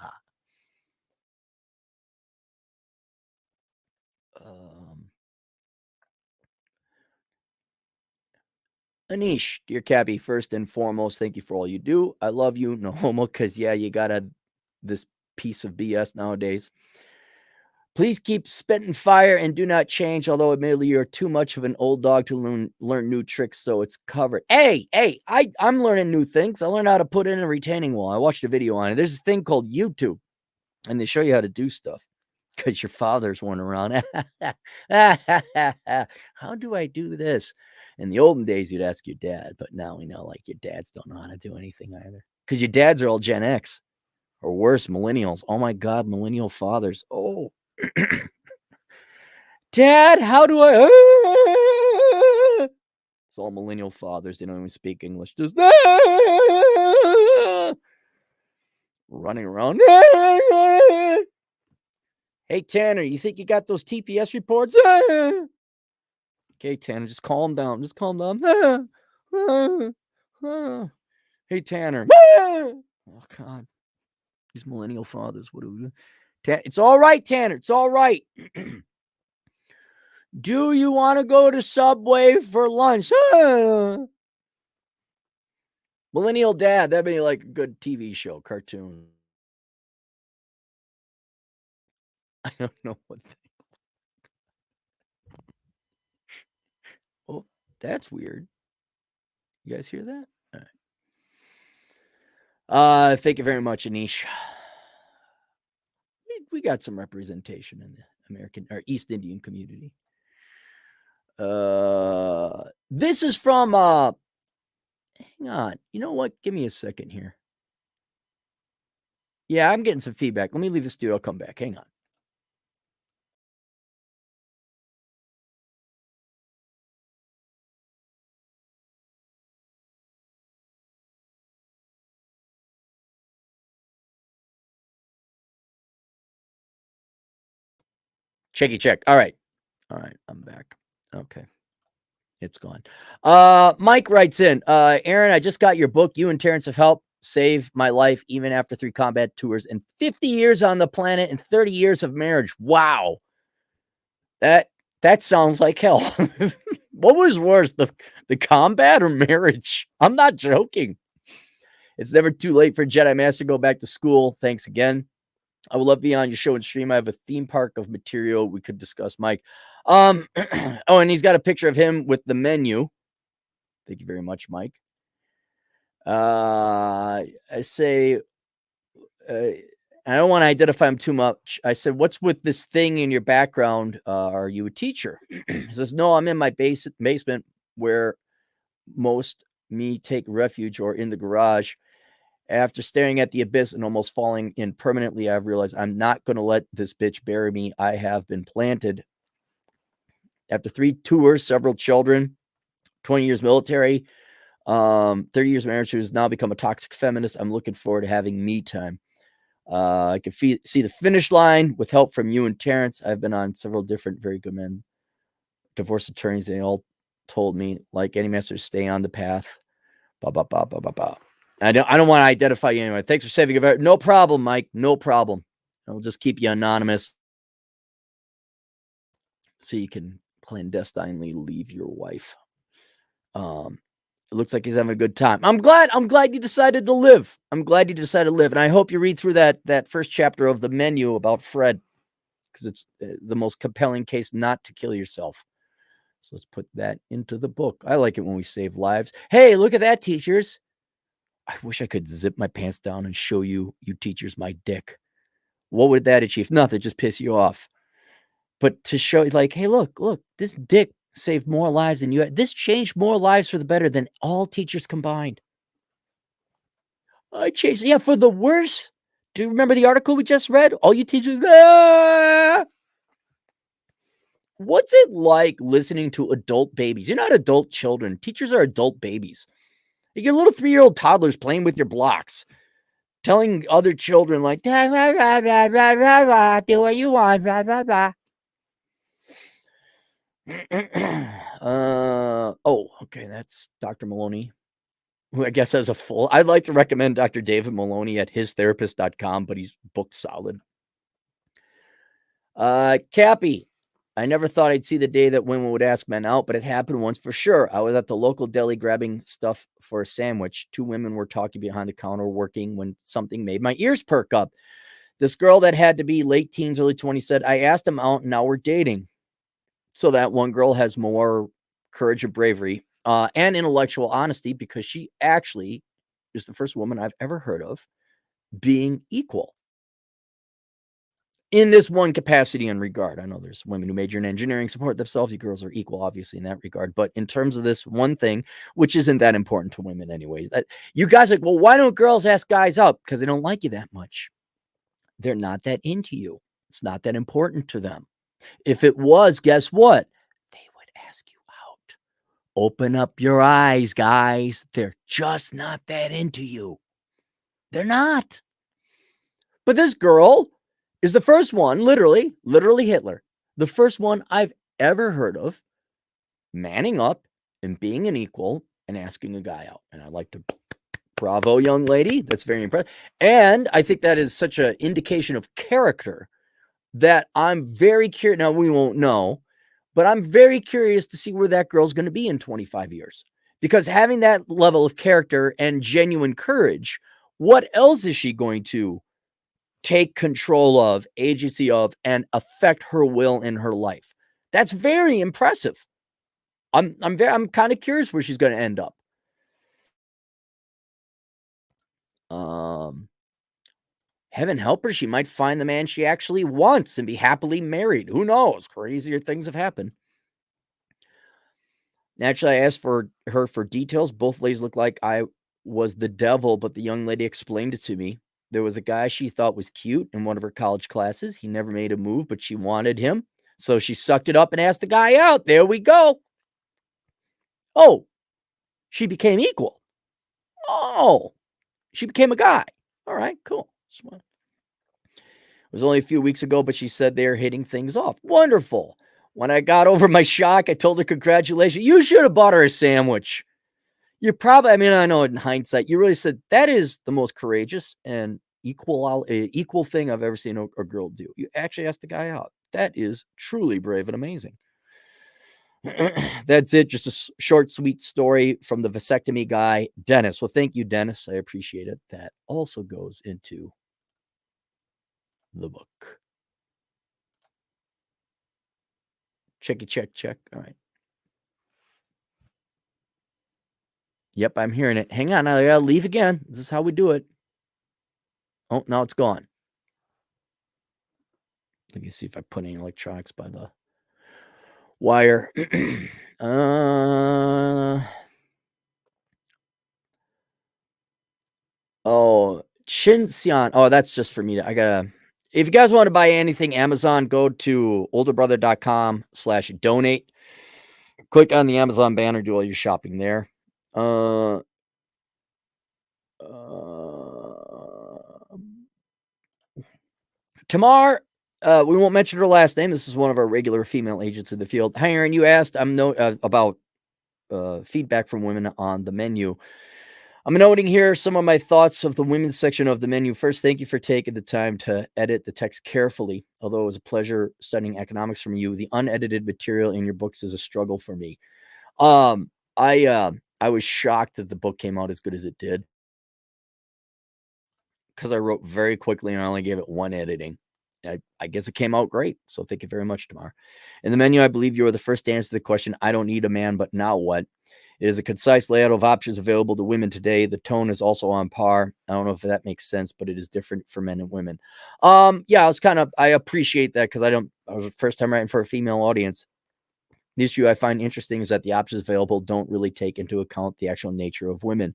Anish, dear Cabby, first and foremost, thank you for all you do. I love you, no homo, because, yeah, you got this piece of BS nowadays. Please keep spitting fire and do not change, although admittedly you're too much of an old dog to learn new tricks, so it's covered. Hey, I'm learning new things. I learned how to put in a retaining wall. I watched a video on it. There's this thing called YouTube, and they show you how to do stuff because your father's one around. How do I do this? In the olden days, you'd ask your dad, but now we know, like, your dads don't know how to do anything either because your dads are all Gen X or worse, millennials. Oh, my God, millennial fathers. Oh. Dad, how do I? It's all millennial fathers. They don't even speak English. Just running around. Hey, Tanner, you think you got those TPS reports? Okay, Tanner, just calm down. Just calm down. Hey, Tanner. Oh, God. These millennial fathers. What do we do? It's all right, Tanner. It's all right. Do you want to go to Subway for lunch? Millennial Dad. That'd be like a good TV show, cartoon. I don't know what. Oh, that's weird. You guys hear that? All right. Thank you very much, Anish. We got some representation in the American or East Indian community. This is from hang on. You know what? Give me a second here. Yeah, I'm getting some feedback. Let me leave the studio. I'll come back. Hang on. Checky check. All right. I'm back. Okay. It's gone. Mike writes in, Aaron, I just got your book. You and Terrence have helped save my life even after 3 combat tours and 50 years on the planet and 30 years of marriage. Wow. That sounds like hell. What was worse, the combat or marriage? I'm not joking. It's never too late for Jedi Master to go back to school. Thanks again. I would love to be on your show and stream. I have a theme park of material we could discuss, Mike. Oh, and he's got a picture of him with the menu. Thank you very much, Mike. I say, I don't want to identify him too much. I said, what's with this thing in your background? Are you a teacher? He says, no, I'm in my basement where most me take refuge or in the garage. After staring at the abyss and almost falling in permanently, I've realized I'm not going to let this bitch bury me. I have been planted. After 3 tours, several children, 20 years military, 30 years marriage, who has now become a toxic feminist, I'm looking forward to having me time. I can see the finish line with help from you and Terrence. I've been on several different very good men, divorce attorneys. They all told me, like any master, stay on the path. Bah, bah, bah, bah, bah, bah. I don't want to identify you anyway. Thanks for saving it. No problem, Mike. No problem. I'll just keep you anonymous so you can clandestinely leave your wife. It looks like he's having a good time. I'm glad you decided to live. And I hope you read through that first chapter of the menu about Fred, because it's the most compelling case not to kill yourself. So let's put that into the book. I like it when we save lives. Hey, look at that, teachers. I wish I could zip my pants down and show you teachers my dick. What would that achieve? Nothing, just piss you off. But to show like, hey, look, this dick saved more lives than you had. This changed more lives for the better than all teachers combined. I changed, yeah, for the worse. Do you remember the article we just read? All you teachers, what's it like listening to adult babies? You're not adult children. Teachers are adult babies. Your little 3-year-old toddlers playing with your blocks, telling other children like, "Blah, blah, blah, blah, blah, blah, blah, do what you want, blah, blah, blah." Oh, okay, that's Dr. Maloney, who I guess has a full. I'd like to recommend Dr. David Maloney at histherapist.com, but he's booked solid. Cappy, I never thought I'd see the day that women would ask men out, but it happened once for sure. I was at the local deli grabbing stuff for a sandwich. 2 women were talking behind the counter working when something made my ears perk up. This girl that had to be late teens, early 20s said, I asked him out and now we're dating. So that one girl has more courage and bravery and intellectual honesty because she actually is the first woman I've ever heard of being equal in this one capacity and regard. I know there's women who major in engineering support themselves. You girls are equal, obviously, in that regard. But in terms of this one thing, which isn't that important to women anyways, that you guys are like, well, why don't girls ask guys out? Because they don't like you that much. They're not that into you. It's not that important to them. If it was, guess what? They would ask you out. Open up your eyes, guys. They're just not that into you. They're not. But this girl is the first one, literally Hitler, the first one I've ever heard of manning up and being an equal and asking a guy out. And I'd like to bravo, young lady. That's very impressive. And I think that is such an indication of character that I'm very curious. Now, we won't know, but I'm very curious to see where that girl's going to be in 25 years. Because having that level of character and genuine courage, what else is she going to take control of, agency of, and affect her will in her life? That's very impressive. I'm kind of curious where she's going to end up. Heaven help her, she might find the man she actually wants and be happily married. Who knows? Crazier things have happened. Naturally, I asked for her for details. Both ladies looked like I was the devil, but the young lady explained it to me. There was a guy she thought was cute in one of her college classes. He never made a move, but she wanted him. So she sucked it up and asked the guy out. There we go. Oh, she became equal. Oh, she became a guy. All right, cool. It was only a few weeks ago, but she said they're hitting things off. Wonderful. When I got over my shock, I told her, congratulations. You should have bought her a sandwich. You probably, I mean, I know in hindsight, you really said that is the most courageous and equal thing I've ever seen a girl do. You actually asked the guy out. That is truly brave and amazing. That's it. Just a short, sweet story from the vasectomy guy, Dennis. Well, thank you, Dennis. I appreciate it. That also goes into the book. Check. All right. Yep, I'm hearing it. Hang on. I gotta leave again. This is how we do it. Oh, now it's gone. Let me see if I put any electronics by the wire. Oh, Shinseon. Oh, that's just for me. If you guys want to buy anything, Amazon, go to olderbrother.com/donate. Click on the Amazon banner, do all your shopping there. Tamar, we won't mention her last name. This is one of our regular female agents in the field. Hi, Aaron, you asked about feedback from women on the menu. I'm noting here some of my thoughts of the women's section of the menu. First, thank you for taking the time to edit the text carefully. Although it was a pleasure studying economics from you, the unedited material in your books is a struggle for me. I was shocked that the book came out as good as it did because I wrote very quickly and I only gave it one editing. I guess it came out great. So thank you very much, Tamar. In the menu, I believe you are the first to answer the question, I don't need a man, but now what? It is a concise layout of options available to women today. The tone is also on par. I don't know if that makes sense, but it is different for men and women. Yeah, I appreciate that because was the first time writing for a female audience. The issue I find interesting is that the options available don't really take into account the actual nature of women.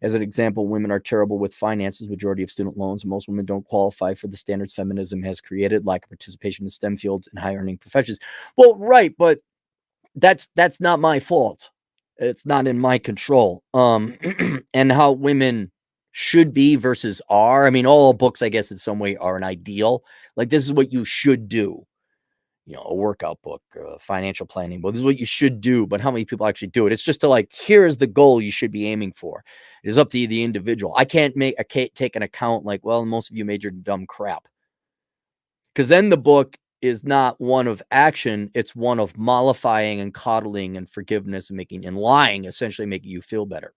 As an example, women are terrible with finances, majority of student loans. Most women don't qualify for the standards feminism has created, lack of participation in STEM fields and high earning professions. Well, right, but that's not my fault. It's not in my control. And how women should be versus are. I mean, all books, I guess, in some way are an ideal. Like, this is what you should do. A workout book, a financial planning book. This is what you should do, but how many people actually do it? It's just to like, here is the goal you should be aiming for. It is up to the individual. I can't take an account like, well, most of you made your dumb crap. Because then the book is not one of action. It's one of mollifying and coddling and forgiveness and lying, essentially making you feel better.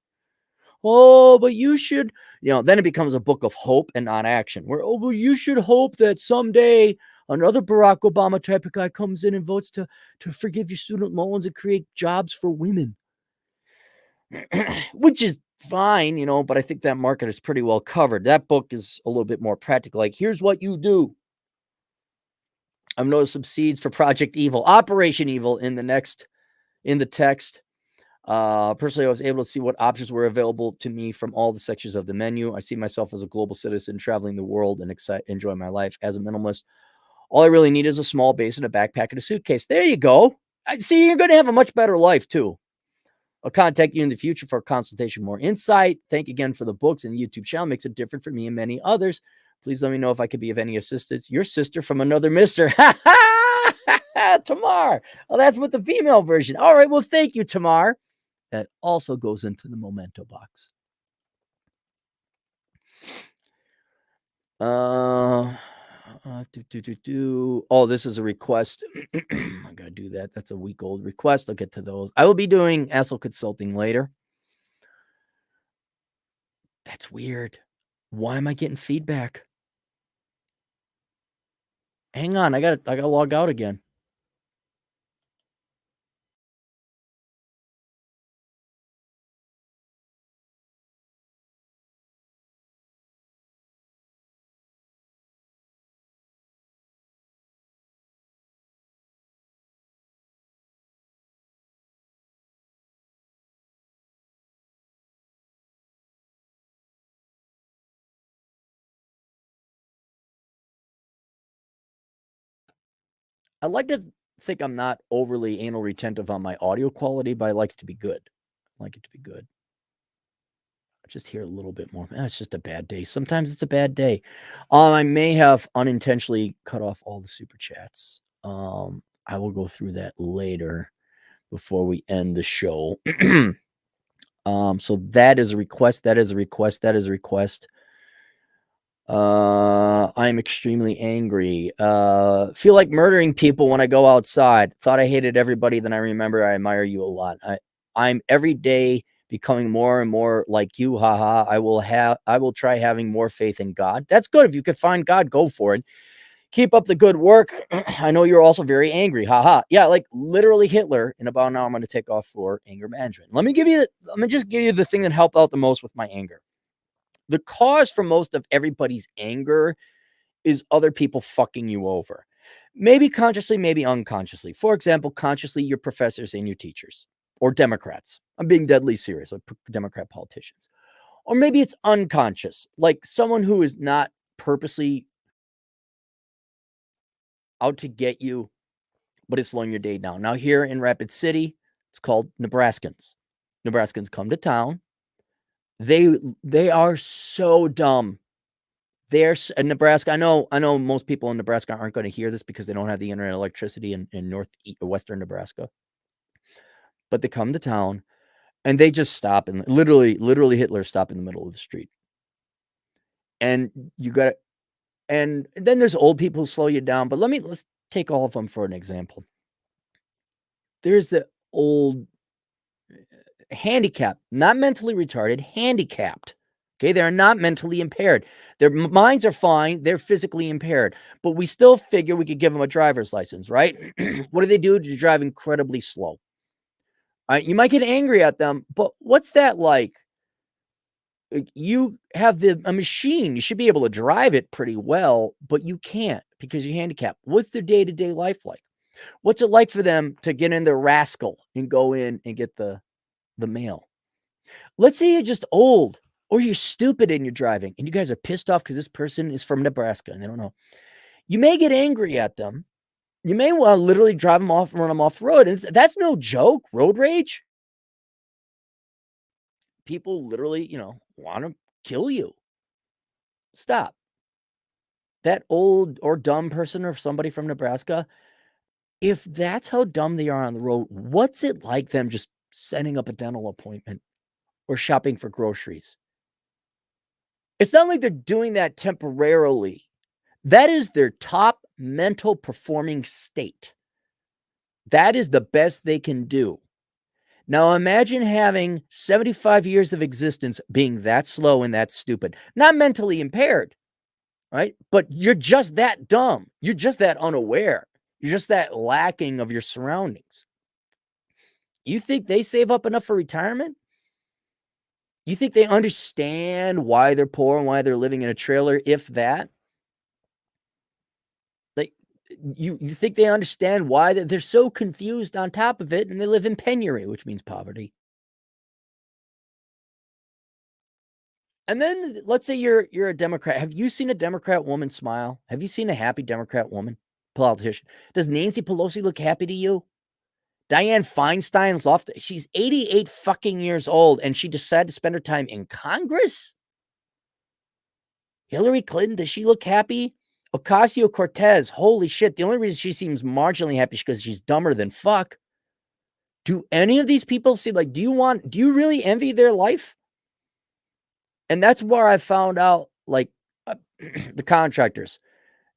Oh, but you should, then it becomes a book of hope and not action. Where, oh, well, you should hope that someday another Barack Obama type of guy comes in and votes to forgive your student loans and create jobs for women, which is fine, but I think that market is pretty well covered. That book is a little bit more practical. Like, here's what you do. I've noticed some seeds for Project Evil, Operation Evil in the text. Personally, I was able to see what options were available to me from all the sections of the menu. I see myself as a global citizen traveling the world and enjoy my life as a minimalist. All I really need is a small base and a backpack and a suitcase. There you go. I see you're going to have a much better life too. I'll contact you in the future for a consultation, more insight. Thank you again for the books, and the YouTube channel makes it different for me and many others. Please let me know if I could be of any assistance. Your sister from another mister. Tamar. Well, that's with the female version. All right. Well, thank you, Tamar. That also goes into the memento box. Oh, this is a request. I gotta do that. That's a week old request. I'll get to those. I will be doing Asshole Consulting later. That's weird. Why am I getting feedback? Hang on, I gotta log out again. I like to think I'm not overly anal retentive on my audio quality, but I like it to be good. I just hear a little bit more. It's just a bad day. Sometimes it's a bad day. I may have unintentionally cut off all the super chats. I will go through that later before we end the show. So that is a request. I'm extremely angry. Feel like murdering people when I go outside. Thought I hated everybody, then I remember I admire you a lot. I'm every day becoming more and more like you. Haha. I will try having more faith in God. That's good. If you could find God, go for it. Keep up the good work. I know you're also very angry. Haha. Yeah, like literally Hitler. In about an hour, I'm going to take off for anger management. Let me just give you the thing that helped out the most with my anger. The cause for most of everybody's anger is other people fucking you over. Maybe consciously, maybe unconsciously. For example, consciously, your professors and your teachers, or Democrats. I'm being deadly serious, like Democrat politicians. Or maybe it's unconscious, like someone who is not purposely out to get you, but it's slowing your day down. Now, here in Rapid City, it's called Nebraskans. Nebraskans come to town. They are so dumb. There's in Nebraska. I know most people in Nebraska aren't going to hear this because they don't have the internet electricity in western Nebraska. But they come to town and they just stop and literally Hitler stopped in the middle of the street. And and then there's old people who slow you down. But let's take all of them for an example. There's the old handicapped, not mentally retarded, handicapped. Okay, they're not mentally impaired. Their minds are fine. They're physically impaired. But we still figure we could give them a driver's license, right? What do? They drive incredibly slow. All right, you might get angry at them, but what's that like? You have a machine. You should be able to drive it pretty well, but you can't because you're handicapped. What's their day-to-day life like? What's it like for them to get in their rascal and go in and get the mail? Let's say you're just old or you're stupid and you're driving and you guys are pissed off because this person is from Nebraska and they don't know. You may get angry at them. You may want to literally drive them off, run them off the road. And that's no joke. Road rage. People literally, want to kill you. Stop. That old or dumb person or somebody from Nebraska, if that's how dumb they are on the road, what's it like them just setting up a dental appointment or shopping for groceries? It's not like they're doing that temporarily. That is their top mental performing state. That is the best they can do. Now imagine having 75 years of existence being that slow and that stupid. Not mentally impaired, right? But you're just that dumb. You're just that unaware. You're just that lacking of your surroundings. You think they save up enough for retirement? You think they understand why they're poor and why they're living in a trailer, if that? Like, you think they understand why they're so confused on top of it, and they live in penury, which means poverty. And then let's say you're a Democrat. Have you seen a Democrat woman smile? Have you seen a happy Democrat woman politician? Does Nancy Pelosi look happy to you? Dianne Feinstein's loft. She's 88 fucking years old, and she decided to spend her time in Congress? Hillary Clinton, does she look happy? Ocasio-Cortez, holy shit. The only reason she seems marginally happy is because she's dumber than fuck. Do any of these people seem like, do you really envy their life? And that's where I found out, like, the contractors.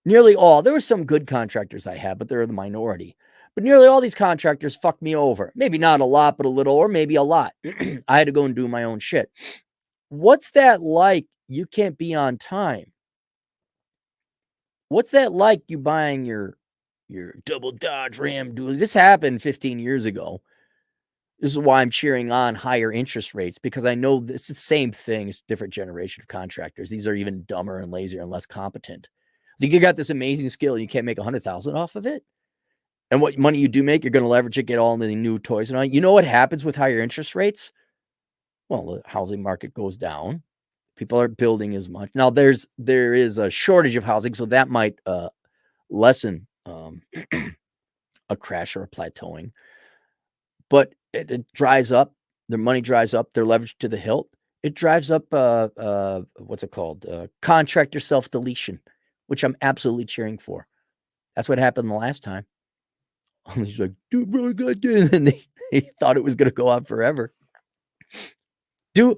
Nearly all, there were some good contractors I had, but they're the minority. But nearly all these contractors fucked me over. Maybe not a lot, but a little, or maybe a lot. I had to go and do my own shit. What's that like? You can't be on time. What's that like? You buying your double Dodge Ram dually? This happened 15 years ago. This is why I'm cheering on higher interest rates, because I know this is the same thing. It's a different generation of contractors. These are even dumber and lazier and less competent. You got this amazing skill, and you can't make $100,000 off of it. And what money you do make, you're going to leverage it, get all the new toys and all. You know what happens with higher interest rates? Well, the housing market goes down. People aren't building as much. Now, there is a shortage of housing, so that might lessen a crash or a plateauing. But it dries up. Their money dries up. They're leveraged to the hilt. It drives up, what's it called? Contractor self-deletion, which I'm absolutely cheering for. That's what happened the last time. He's like, dude, really good. And they thought it was going to go on forever. Do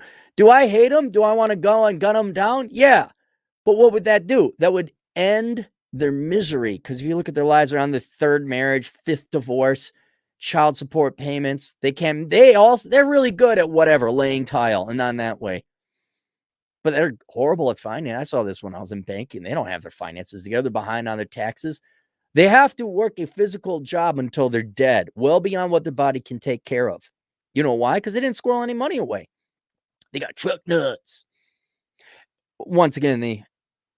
I hate them? Do I want to go and gun them down? Yeah. But what would that do? That would end their misery. Because if you look at their lives, they're on their third marriage, fifth divorce, child support payments. They're really good at whatever, laying tile, and not in that way. But they're horrible at finance. I saw this when I was in banking. They don't have their finances together. They're behind on their taxes. They have to work a physical job until they're dead, well beyond what their body can take care of. You know why? Because they didn't squirrel any money away. They got truck nuts. Once again, they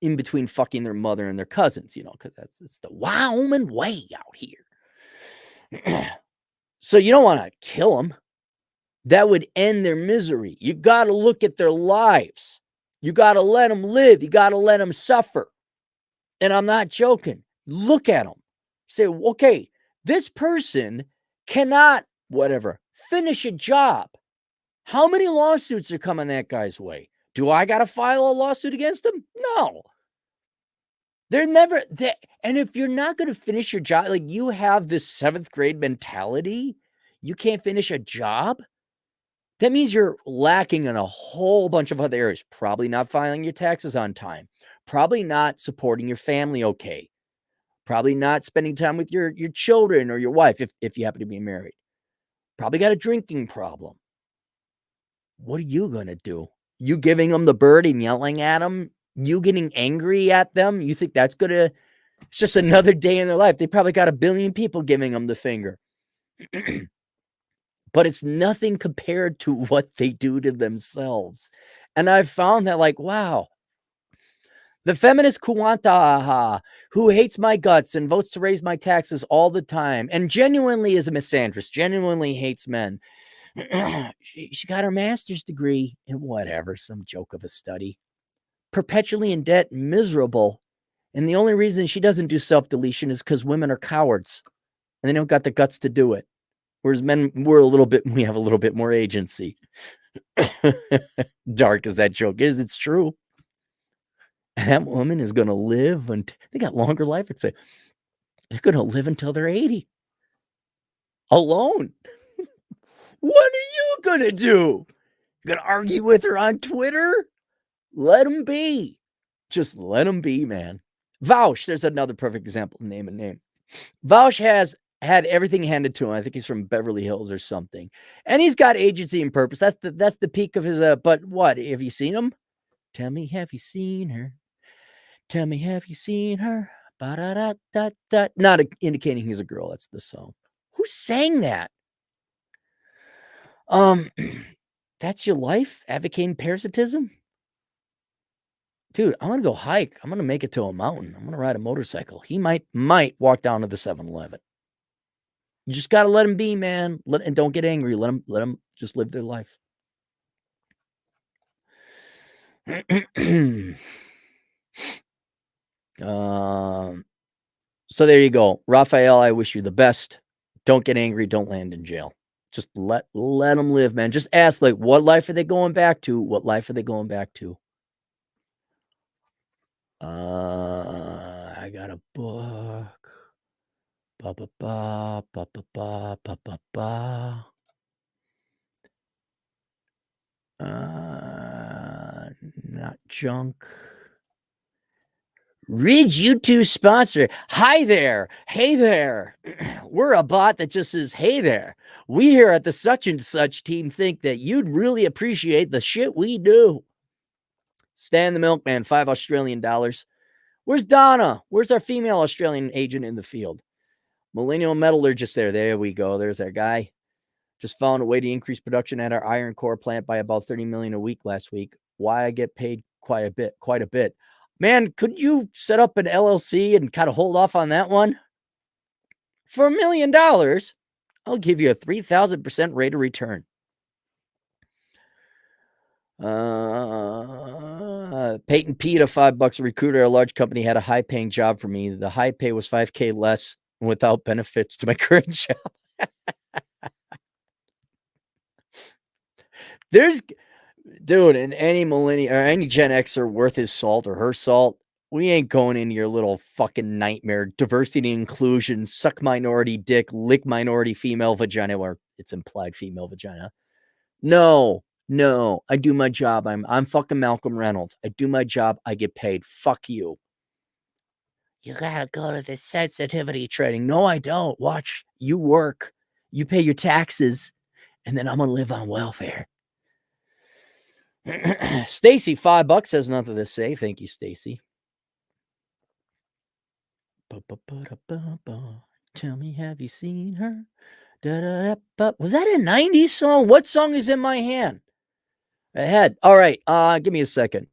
in between fucking their mother and their cousins, because it's the Wyoming way out here. So you don't want to kill them. That would end their misery. You got to look at their lives. You got to let them live. You got to let them suffer. And I'm not joking. Look at them. Say, okay, this person cannot, finish a job. How many lawsuits are coming that guy's way? Do I got to file a lawsuit against him? No. They're never there. And if you're not going to finish your job, like you have this 7th grade mentality, you can't finish a job. That means you're lacking in a whole bunch of other areas. Probably not filing your taxes on time. Probably not supporting your family okay. Probably not spending time with your children or your wife if you happen to be married. Probably got a drinking problem. What are you going to do? You giving them the bird and yelling at them? You getting angry at them? You think that's going to... It's just another day in their life. They probably got 1 billion people giving them the finger. But it's nothing compared to what they do to themselves. And I've found that, like, wow, The feminist Kuanta who hates my guts and votes to raise my taxes all the time and genuinely is a misandrist, genuinely hates men. She got her master's degree in whatever, some joke of a study. Perpetually in debt, miserable. And the only reason she doesn't do self-deletion is because women are cowards and they don't got the guts to do it. Whereas men, we have a little bit more agency. Dark as that joke is, it's true. And that woman is going to live and they got longer life expectancy. They're going to live until they're 80. Alone. What are you going to do? You going to argue with her on Twitter? Let them be. Just let them be, man. Vaush, there's another perfect example. Name. Vaush has had everything handed to him. I think he's from Beverly Hills or something. And he's got agency and purpose. That's the peak of his, but what? Have you seen him? Tell me, have you seen her? Tell me, have you seen her? Ba-da-da-da-da. Not indicating he's a girl. That's the song. Who sang that? That's your life? Advocating parasitism? Dude, I'm going to go hike. I'm going to make it to a mountain. I'm going to ride a motorcycle. He might walk down to the 7-Eleven. You just got to let him be, man. And don't get angry. Let him just live their life. So there you go. Raphael, I wish you the best. Don't get angry. Don't land in jail. Just let them live, man. Just ask, like, what life are they going back to? What life are they going back to? I got a book. Not junk. Read YouTube sponsor. Hi there. Hey there. We're a bot that just says, hey there. We here at the such and such team think that you'd really appreciate the shit we do. Stan the Milkman, $5 Australian. Where's Donna? Where's our female Australian agent in the field? Millennial Metallurgist there. There we go. There's our guy. Just found a way to increase production at our iron core plant by about 30 million a week last week. Why I get paid quite a bit. Man, could you set up an LLC and kind of hold off on that one? For $1 million, I'll give you a 3,000% rate of return. Peyton Pete, $5 a recruiter at a large company, had a high-paying job for me. The high pay was $5K less without benefits to my current job. Dude, and any millennial or any Gen Xer worth his salt or her salt, we ain't going into your little fucking nightmare. Diversity and inclusion, suck minority dick, lick minority female vagina, or it's implied female vagina. No, I do my job. I'm fucking Malcolm Reynolds. I do my job. I get paid. Fuck you. You gotta go to the sensitivity training. No, I don't. Watch, you work, you pay your taxes, and then I'm gonna live on welfare. Stacy, $5 has nothing to say. Thank you, Stacy. Tell me, have you seen her? Was that a 90s song? What song is in my hand? Ahead. All right. Give me a second.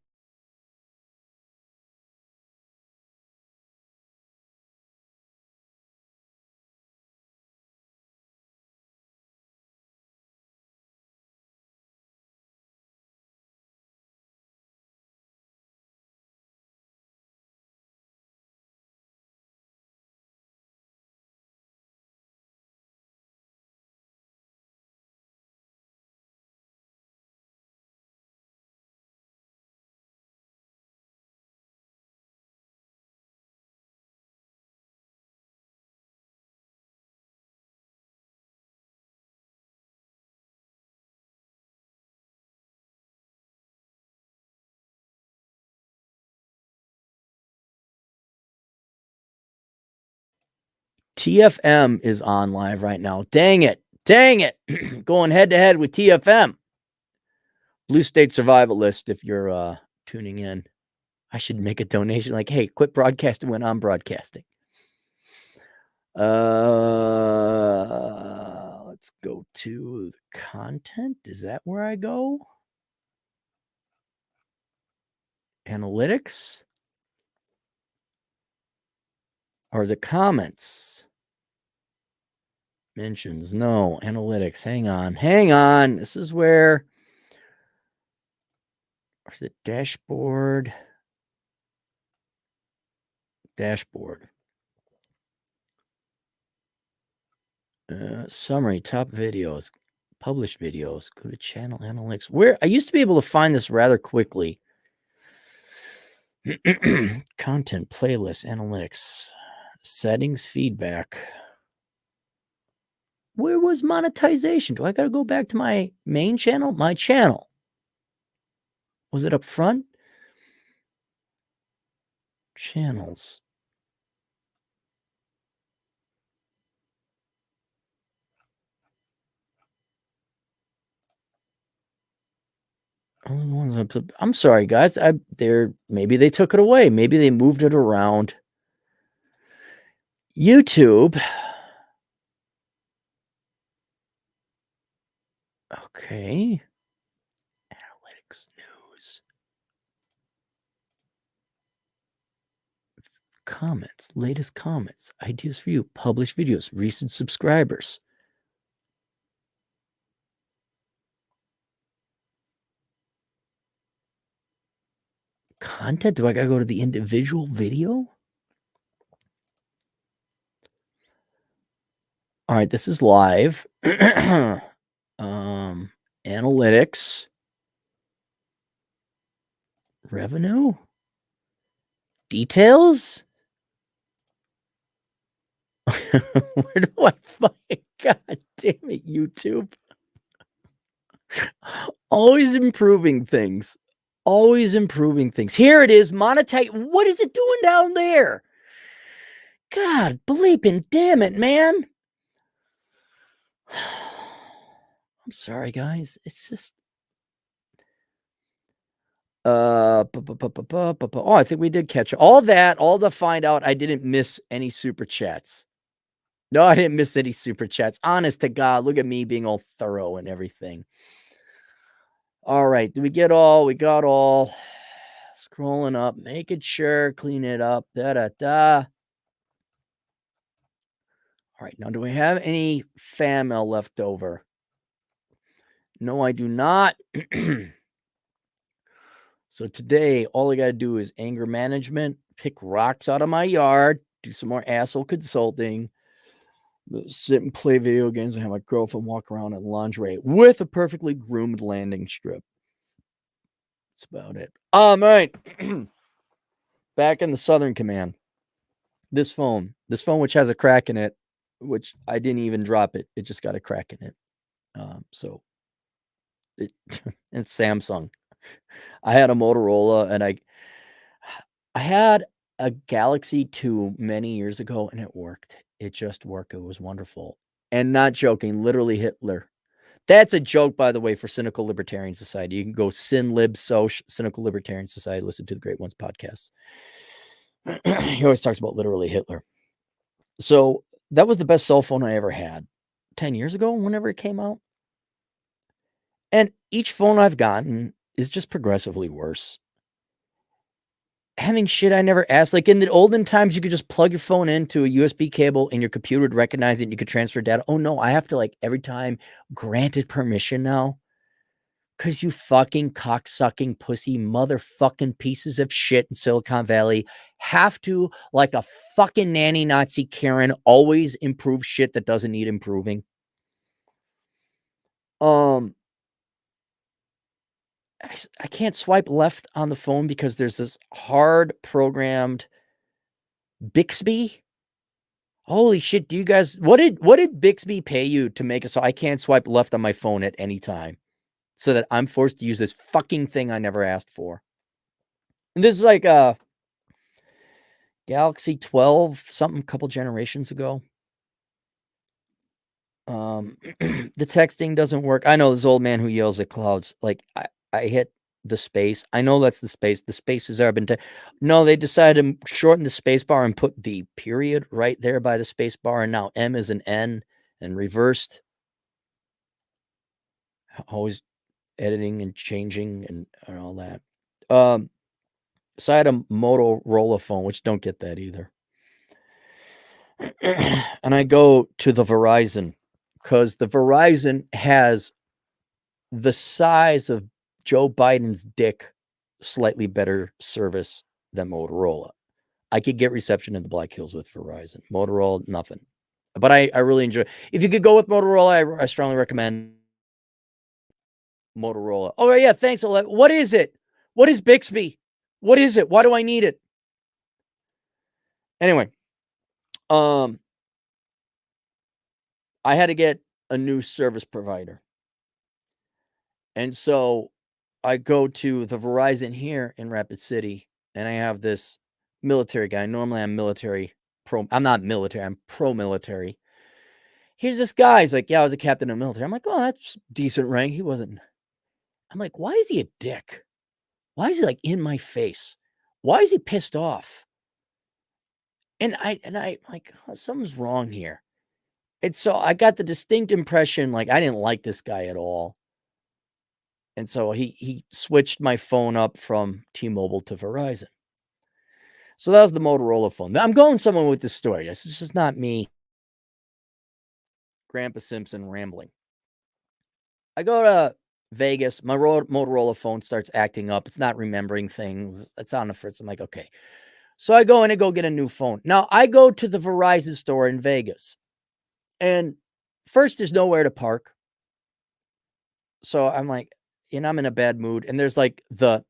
TFM is on live right now. Dang it. Going head to head with TFM. Blue State Survival List, if you're tuning in. I should make a donation like, hey, quit broadcasting when I'm broadcasting. Let's go to the content. Is that where I go? Analytics. Or is it comments? Mentions. No. Analytics. Hang on. This is where. Or is it dashboard? Dashboard. Summary. Top videos. Published videos. Go to channel analytics. Where I used to be able to find this rather quickly. Content, playlist, analytics, settings, feedback. Where was monetization? Do I got to go back to my main channel? My channel. Was it up front? Channels. Only the ones I'm sorry, guys. Maybe they took it away. Maybe they moved it around. YouTube. Okay. Analytics news. Comments. Latest comments. Ideas for you. Published videos. Recent subscribers. Content? Do I gotta go to the individual video? All right, this is live. Analytics. Revenue? Details? Where do I find? God damn it, YouTube. Always improving things. Always improving things. Here it is. Monetize. What is it doing down there? God bleeping damn it, man. I'm sorry, guys. It's just. Oh, I think we did catch all that, all to find out I didn't miss any super chats. No, I didn't miss any super chats. Honest to God, look at me being all thorough and everything. All right, did we get all? We got all. Scrolling up, making sure, clean it up. All right, now do we have any fan mail left over? No, I do not. So today, all I got to do is anger management, pick rocks out of my yard, do some more asshole consulting, sit and play video games, and have my girlfriend walk around in lingerie with a perfectly groomed landing strip. That's about it. All right. Back in the Southern Command. This phone, which has a crack in it, which I didn't even drop it. It just got a crack in it. So it's Samsung. I had a Motorola and I had a Galaxy 2 many years ago and it worked. It just worked. It was wonderful. And not joking, literally Hitler. That's a joke, by the way, for Cynical Libertarian Society. You can go SynLibSoc, Cynical Libertarian Society, listen to the Great Ones podcast. He always talks about literally Hitler. So that was the best cell phone I ever had 10 years ago, whenever it came out. And each phone I've gotten is just progressively worse. Having shit I never asked. Like in the olden times, you could just plug your phone into a USB cable and your computer would recognize it and you could transfer data. Oh no, I have to like every time granted permission now. Because you fucking cocksucking pussy motherfucking pieces of shit in Silicon Valley have to, like a fucking nanny Nazi Karen, always improve shit that doesn't need improving. I can't swipe left on the phone because there's this hard programmed Bixby. Holy shit, do you guys what did Bixby pay you to make it so I can't swipe left on my phone at any time? So that I'm forced to use this fucking thing I never asked for. And this is like a Galaxy 12 something a couple generations ago. The texting doesn't work. I know this old man who yells at clouds. Like I hit the space. I know that's the space. The space has ever been. No, they decided to shorten the space bar and put the period right there by the space bar, and now M is an N and reversed. Always editing and changing and all that. So I had a Motorola phone, which don't get that either. And I go to the Verizon because the Verizon has the size of Joe Biden's dick, slightly better service than Motorola. I could get reception in the Black Hills with Verizon. Motorola, nothing. But I really enjoy. If you could go with Motorola, I strongly recommend Motorola. Oh yeah, thanks. What is it? What is Bixby? What is it? Why do I need it? Anyway, I had to get a new service provider. And so I go to the Verizon here in Rapid City, and I have this military guy. Normally I'm military pro. I'm not military. I'm pro-military. Here's this guy. He's like, yeah, I was a captain of the military. I'm like, oh, that's decent rank. He wasn't. I'm like, why is he a dick? Why is he like in my face? Why is he pissed off? And I like, oh, something's wrong here. And so I got the distinct impression like I didn't like this guy at all. And so he switched my phone up from T-Mobile to Verizon. So that was the Motorola phone. I'm going somewhere with this story. This is just not me, Grandpa Simpson, rambling. I go to Vegas. My Motorola phone starts acting up. It's not remembering things. It's on the fritz. I'm like, okay. So I go in and go get a new phone. Now, I go to the Verizon store in Vegas. And first, there's nowhere to park. So I'm like, and I'm in a bad mood. And there's like the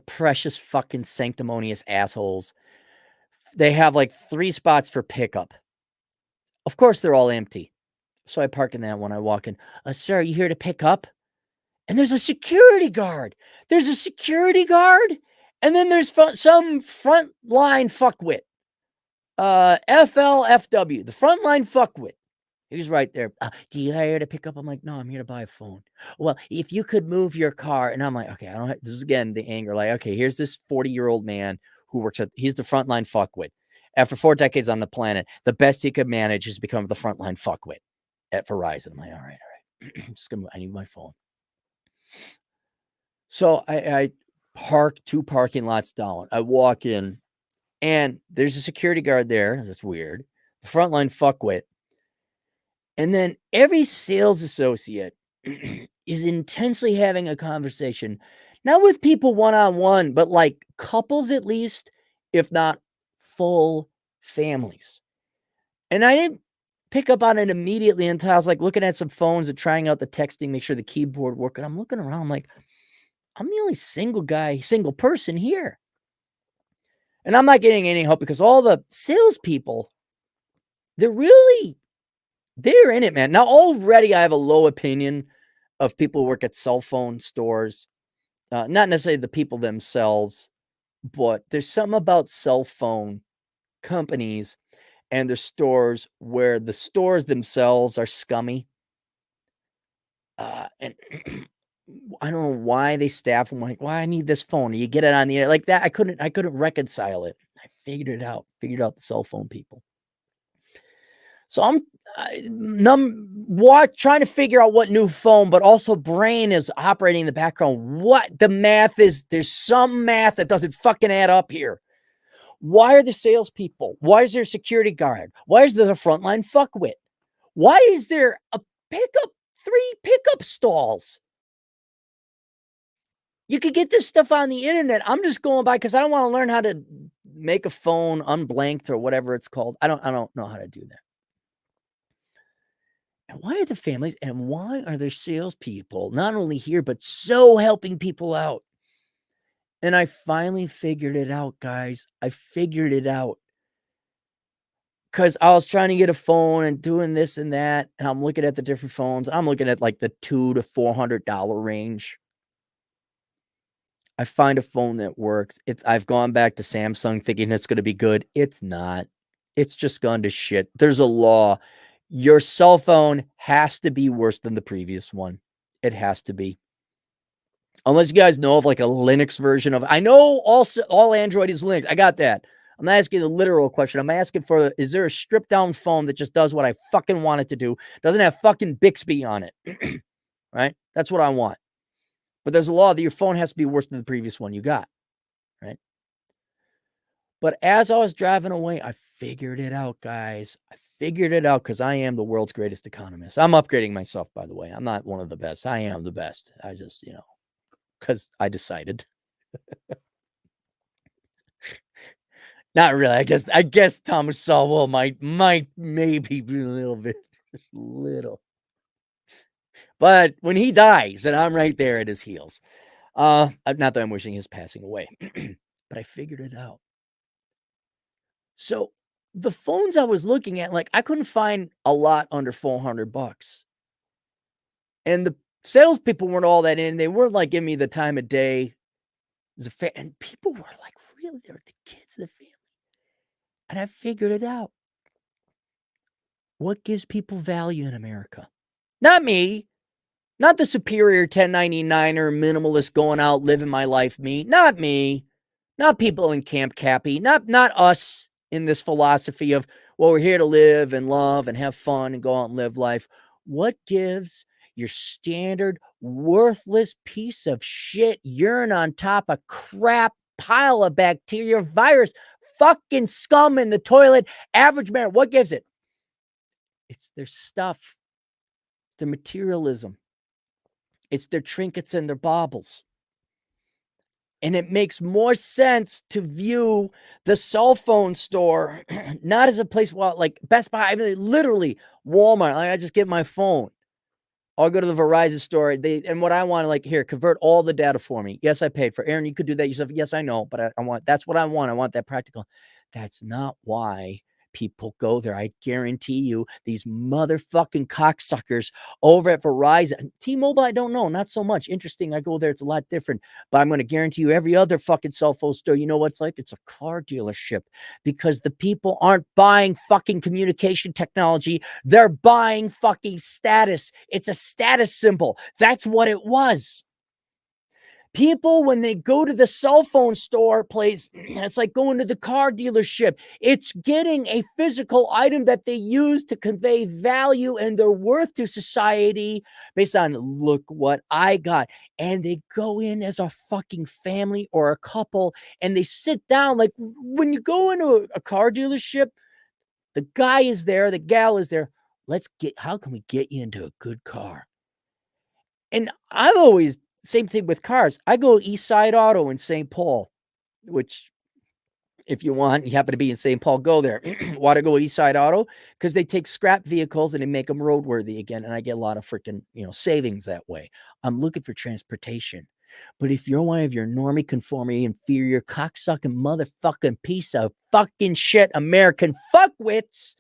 precious fucking sanctimonious assholes. They have like 3 spots for pickup. Of course, they're all empty. So I park in that one. I walk in. Sir, are you here to pick up? And there's a security guard. There's a security guard. And then there's some frontline fuckwit. FLFW, the frontline fuckwit. He's right there. Do you here to pick up? I'm like, no, I'm here to buy a phone. Well, if you could move your car. And I'm like, okay, I don't have, this is again the anger. Like, okay, here's this 40-year-old man who works he's the frontline fuckwit. After 4 decades on the planet, the best he could manage is become the frontline fuckwit at Verizon. I'm like, all right. I need my phone. So I park 2 parking lots down. I walk in, and there's a security guard there. That's weird. The frontline fuckwit. And then every sales associate is intensely having a conversation, not with people one-on-one, but like couples at least, if not full families. And I didn't pick up on it immediately until I was like looking at some phones and trying out the texting, make sure the keyboard worked. And I'm looking around, I'm like, I'm the only single person here. And I'm not getting any help because all the salespeople, they're in it, man. Now, already I have a low opinion of people who work at cell phone stores. Not necessarily the people themselves, but there's something about cell phone companies and their stores where the stores themselves are scummy. And I don't know why they staff them like, why I need this phone. You get it on the internet like that. I couldn't reconcile it. I figured out the cell phone people. So I'm trying to figure out what new phone, but also brain is operating in the background. What the math is, there's some math that doesn't fucking add up here. Why are the salespeople? Why is there a security guard? Why is there a frontline fuckwit? Why is there a 3 pickup stalls? You could get this stuff on the internet. I'm just going by because I don't want to learn how to make a phone unblanked or whatever it's called. I don't know how to do that. And why are the families and why are there salespeople not only here, but so helping people out? And I finally figured it out, guys. I figured it out. Because I was trying to get a phone and doing this and that. And I'm looking at the different phones. I'm looking at like the $200 to $400 range. I find a phone that works. I've gone back to Samsung thinking it's going to be good. It's not. It's just gone to shit. There's a law. Your cell phone has to be worse than the previous one. It has to be. Unless you guys know of like a Linux version of, I know all Android is Linux. I got that. I'm not asking the literal question. I'm asking for, is there a stripped down phone that just does what I fucking want it to do? Doesn't have fucking Bixby on it. Right? That's what I want. But there's a law that your phone has to be worse than the previous one you got. Right? But as I was driving away, I figured it out, guys. I figured it out because I am the world's greatest economist. I'm upgrading myself, by the way. I'm not one of the best. I am the best. I just, because I decided. Not really. I guess Thomas Sowell might maybe be a little bit, just a little. But when he dies, and I'm right there at his heels. Not that I'm wishing his passing away, but I figured it out. So the phones I was looking at, like I couldn't find a lot under $400. And the salespeople weren't all that in. They weren't like giving me the time of day. And people were like, really, they're the kids of the family. And I figured it out. What gives people value in America? Not me. Not the superior 1099er minimalist going out living my life me. Not me. Not people in Camp Cappy. Not us in this philosophy of, well, we're here to live and love and have fun and go out and live life. What gives your standard worthless piece of shit urine on top of crap pile of bacteria, virus, fucking scum in the toilet, average man? What gives it? It's their stuff. It's their materialism. It's their trinkets and their baubles. And it makes more sense to view the cell phone store not as a place like Best Buy. I mean, literally Walmart. Like, I just get my phone. I'll go to the Verizon store. And what I want, like, here, convert all the data for me. Yes, I paid for. Aaron, you could do that yourself. Yes, I know, but I want. That's what I want. I want that practical. That's not why people go there. I guarantee you, these motherfucking cocksuckers over at Verizon, T-Mobile, I don't know, not so much. Interesting, I go there, it's a lot different. But I'm going to guarantee you, every other fucking cell phone store, you know what's like? It's a car dealership, because the people aren't buying fucking communication technology. They're buying fucking status. It's a status symbol. That's what it was. People, when they go to the cell phone store place, it's like going to the car dealership. It's getting a physical item that they use to convey value and their worth to society based on, look what I got. And they go in as a fucking family or a couple, and they sit down. Like when you go into a car dealership, the guy is there, the gal is there. How can we get you into a good car? And I've always, same thing with cars. I go East Side Auto in St. Paul, which if you want, you happen to be in St. Paul, go there. Why to go East Side Auto? Because they take scrap vehicles and they make them roadworthy again. And I get a lot of freaking, savings that way. I'm looking for transportation. But if you're one of your normie, conformity, inferior, cocksucking, motherfucking piece of fucking shit American fuckwits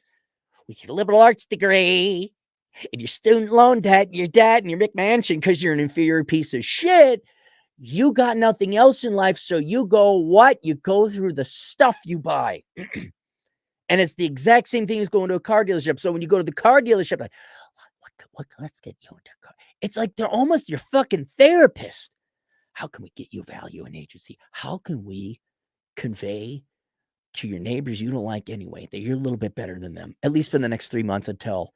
with your liberal arts degree and your student loan debt, your dad and your McMansion, because you're an inferior piece of shit, you got nothing else in life. So you go, what? You go through the stuff you buy. And it's the exact same thing as going to a car dealership. So when you go to the car dealership, like, let's get you into a car. It's like they're almost your fucking therapist. How can we get you value and agency? How can we convey to your neighbors you don't like anyway that you're a little bit better than them, at least for the next 3 months until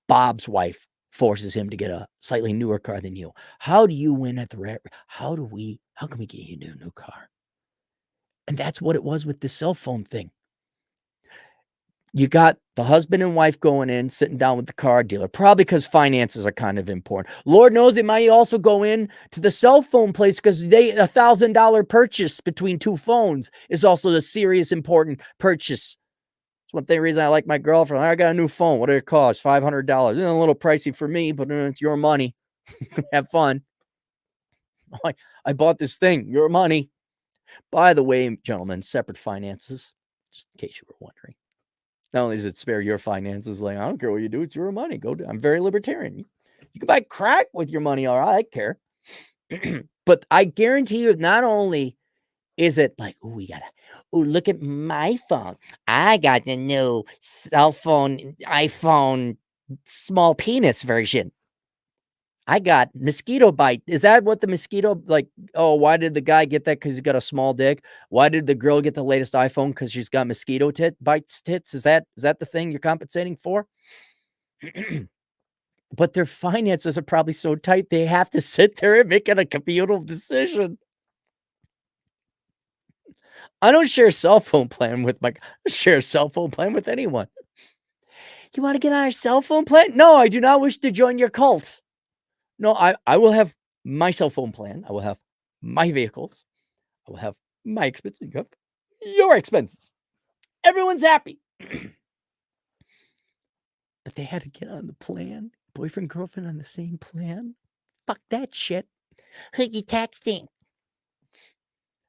Bob's wife forces him to get a slightly newer car than you? How do you win at the how can we get you a new car? And that's what it was with the cell phone thing. You got the husband and wife going in, sitting down with the car dealer, probably because finances are kind of important. Lord knows they might also go in to the cell phone place because $1,000 purchase between two phones is also a serious important purchase. It's one thing reason I like my girlfriend. I got a new phone. What did it cost? $500. It's a little pricey for me, but it's your money. Have fun. I bought this thing. Your money. By the way, gentlemen, separate finances, just in case you were wondering. Not only does it spare your finances, like, I don't care what you do. It's your money. I'm very libertarian. You can buy crack with your money. All right. I care. But I guarantee you, not only is it like, look at my phone. I got the new cell phone, iPhone, small penis version. I got mosquito bite. Is that what the mosquito, like, oh, why did the guy get that? Because he's got a small dick. Why did the girl get the latest iPhone? Because she's got mosquito bites tits. Is that the thing you're compensating for? But their finances are probably so tight, they have to sit there and make a communal decision. I don't share a cell phone plan with anyone. You want to get on our cell phone plan? No, I do not wish to join your cult. No, I will have my cell phone plan. I will have my vehicles. I will have my expenses. You have your expenses. Everyone's happy. But they had to get on the plan. Boyfriend, girlfriend on the same plan. Fuck that shit. Who you texting?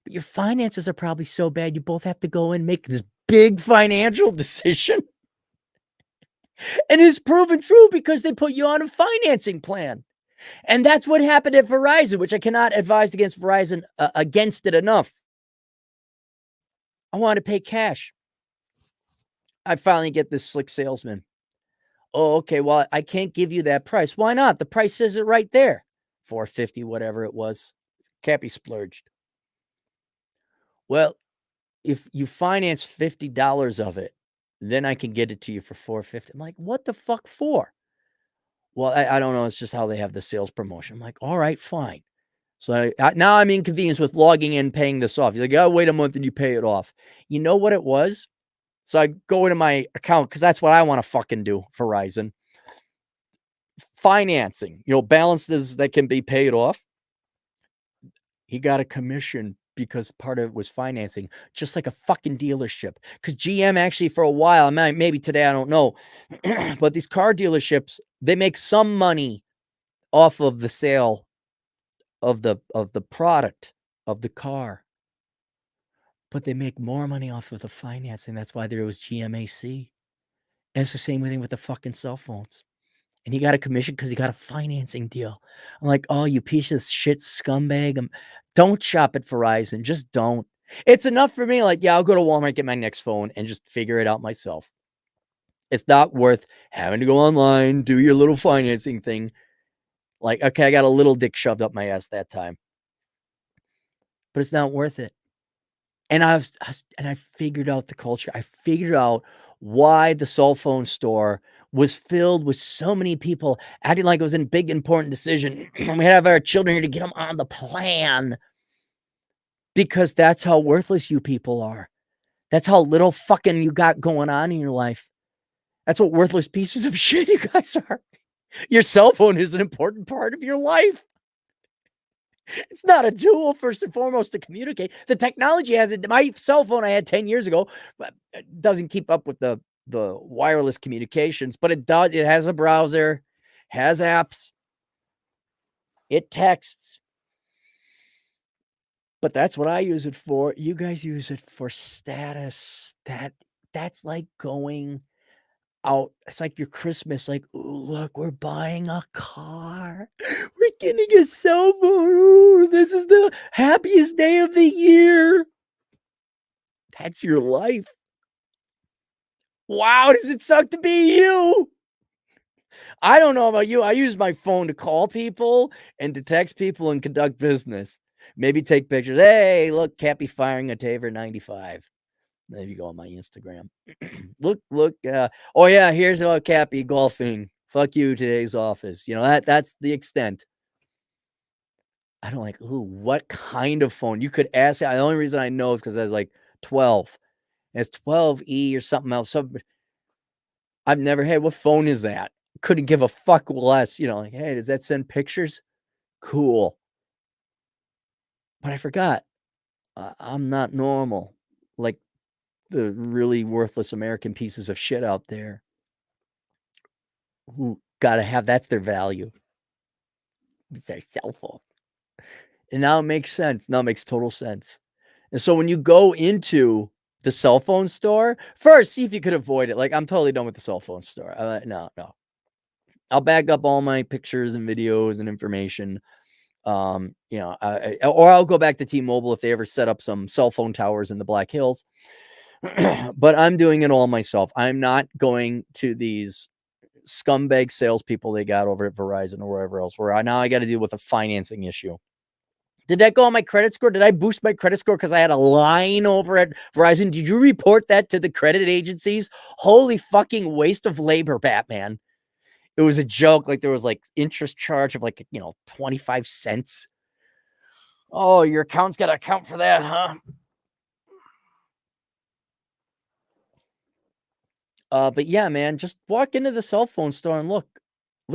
But your finances are probably so bad you both have to go and make this big financial decision. And it's proven true because they put you on a financing plan. And that's what happened at Verizon, which I cannot advise against Verizon against it enough. I want to pay cash. I finally get this slick salesman. Oh, okay. Well, I can't give you that price. Why not? The price says it right there. $450, whatever it was. Cappy splurged. Well, if you finance $50 of it, then I can get it to you for $450. I'm like, what the fuck for? Well, I don't know. It's just how they have the sales promotion. I'm like, all right, fine. So now I'm inconvenienced with logging in, paying this off. He's like, oh, wait a month and you pay it off. You know what it was? So I go into my account because that's what I want to fucking do, Verizon. Financing, balances that can be paid off. He got a commission because part of it was financing, just like a fucking dealership. Because GM actually for a while, maybe today, I don't know, but these car dealerships, they make some money off of the sale of the product of the car, but they make more money off of the financing. That's why there was GMAC. And it's the same thing with the fucking cell phones. And he got a commission because he got a financing deal. I'm like, oh, you piece of shit scumbag. Don't shop at Verizon. Just don't. It's enough for me. Like, yeah, I'll go to Walmart, get my next phone, and just figure it out myself. It's not worth having to go online, do your little financing thing. Like, okay, I got a little dick shoved up my ass that time. But it's not worth it. And I figured out the culture. I figured out why the cell phone store was filled with so many people acting like it was a big, important decision. We had to have our children here to get them on the plan. Because that's how worthless you people are. That's how little fucking you got going on in your life. That's what worthless pieces of shit you guys are. Your cell phone is an important part of your life. It's not a tool, first and foremost, to communicate. The technology has it. My cell phone I had 10 years ago doesn't keep up with the wireless communications, but it does. It has a browser, has apps, it texts. But that's what I use it for. You guys use it for status. That's like going out. It's like your Christmas, like, ooh, look, we're buying a car. We're getting a cell phone. Ooh, this is the happiest day of the year. That's your life. Wow, does it suck to be you? I don't know about you. I use my phone to call people and to text people and conduct business. Maybe take pictures. Hey, look, Cappy firing a Taver 95. There you go on my Instagram. look. Oh yeah, here's Cappy golfing. Fuck you, today's office. That's the extent. I don't like, ooh, what kind of phone? You could ask. The only reason I know is because I was like 12. It's 12E or something else. I've never had. What phone is that? Couldn't give a fuck less. Like, hey, does that send pictures? Cool. But I forgot. I'm not normal. Like the really worthless American pieces of shit out there who gotta have, that's their value. It's their cell phone. And now it makes sense. Now it makes total sense. And so when you go into the cell phone store, first, see if you could avoid it. Like, I'm totally done with the cell phone store. No. I'll back up all my pictures and videos and information. Or I'll go back to T-Mobile if they ever set up some cell phone towers in the Black Hills. But I'm doing it all myself. I'm not going to these scumbag salespeople they got over at Verizon or wherever else, where now I got to deal with a financing issue. Did that go on my credit score? Did I boost my credit score because I had a line over at Verizon? Did you report that to the credit agencies? Holy fucking waste of labor, Batman. It was a joke. Like, there was like interest charge of 25 cents. Oh, your account's got to account for that, huh? But yeah, man, just walk into the cell phone store and look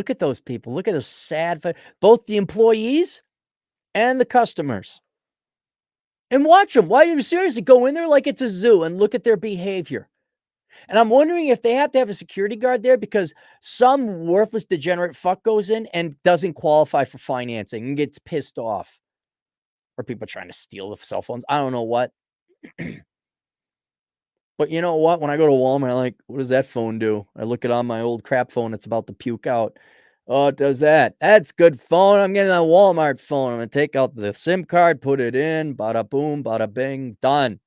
at those people. Look at those sad, both the employees and the customers, and watch them. Why do you seriously go in there like it's a zoo and look at their behavior? And I'm wondering if they have to have a security guard there because some worthless degenerate fuck goes in and doesn't qualify for financing and gets pissed off. Or people trying to steal the cell phones. I don't know what. But you know what? When I go to Walmart, I'm like, what does that phone do? I look it on my old crap phone. It's about to puke out. Oh, it does that. That's good phone. I'm getting a Walmart phone. I'm going to take out the SIM card, put it in. Bada boom, bada bing. Done.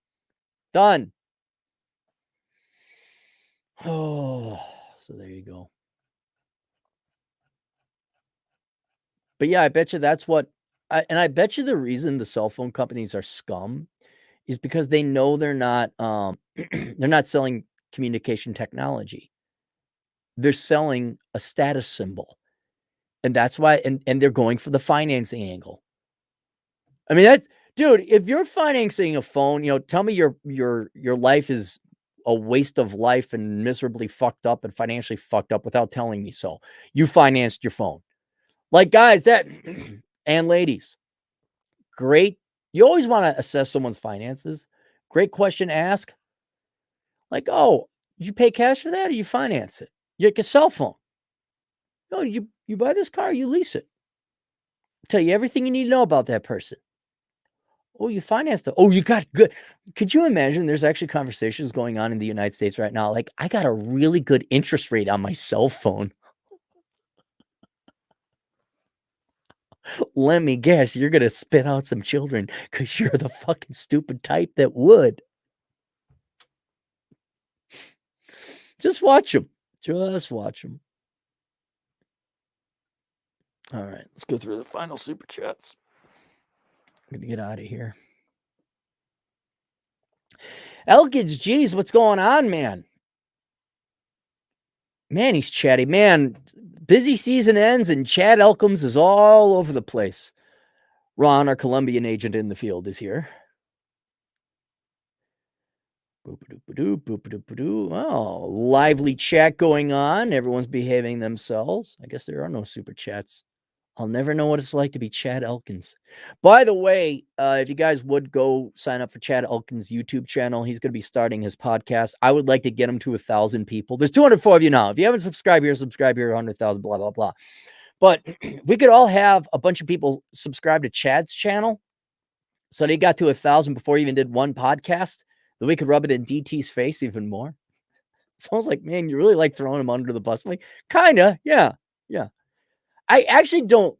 Done. Oh, so there you go. But yeah, I bet you that's what and I bet you the reason the cell phone companies are scum is because they know they're not they're not selling communication technology. They're selling a status symbol. And that's why and they're going for the financing angle. I mean, that's dude, if you're financing a phone, tell me your life is a waste of life and miserably fucked up and financially fucked up without telling me so. You financed your phone. Like, guys, that and ladies, great. You always want to assess someone's finances. Great question to ask. Like, oh, did you pay cash for that or you finance it? You like a cell phone. No, you buy this car, you lease it. Tell you everything you need to know about that person. Oh, you financed it. Oh, you got good. Could you imagine there's actually conversations going on in the United States right now? Like, I got a really good interest rate on my cell phone. Let me guess, you're going to spit out some children because you're the fucking stupid type that would. Just watch them. Just watch them. All right, let's go through the final super chats. I'm going to get out of here. Elkins, geez, what's going on, man? Man, he's chatty. Man, busy season ends and Chad Elkins is all over the place. Ron, our Colombian agent in the field, is here. Oh, lively chat going on. Everyone's behaving themselves. I guess there are no super chats. I'll never know what it's like to be Chad Elkins. By the way, if you guys would go sign up for Chad Elkins' YouTube channel, he's going to be starting his podcast. I would like to get him to 1,000 people. There's 204 of you now. If you haven't subscribed here, 100,000, blah, blah, blah. But if we could all have a bunch of people subscribe to Chad's channel so they got to 1,000 before he even did one podcast, then we could rub it in DT's face even more. Sounds like, man, you really like throwing him under the bus. I'm like, kinda, yeah. I actually don't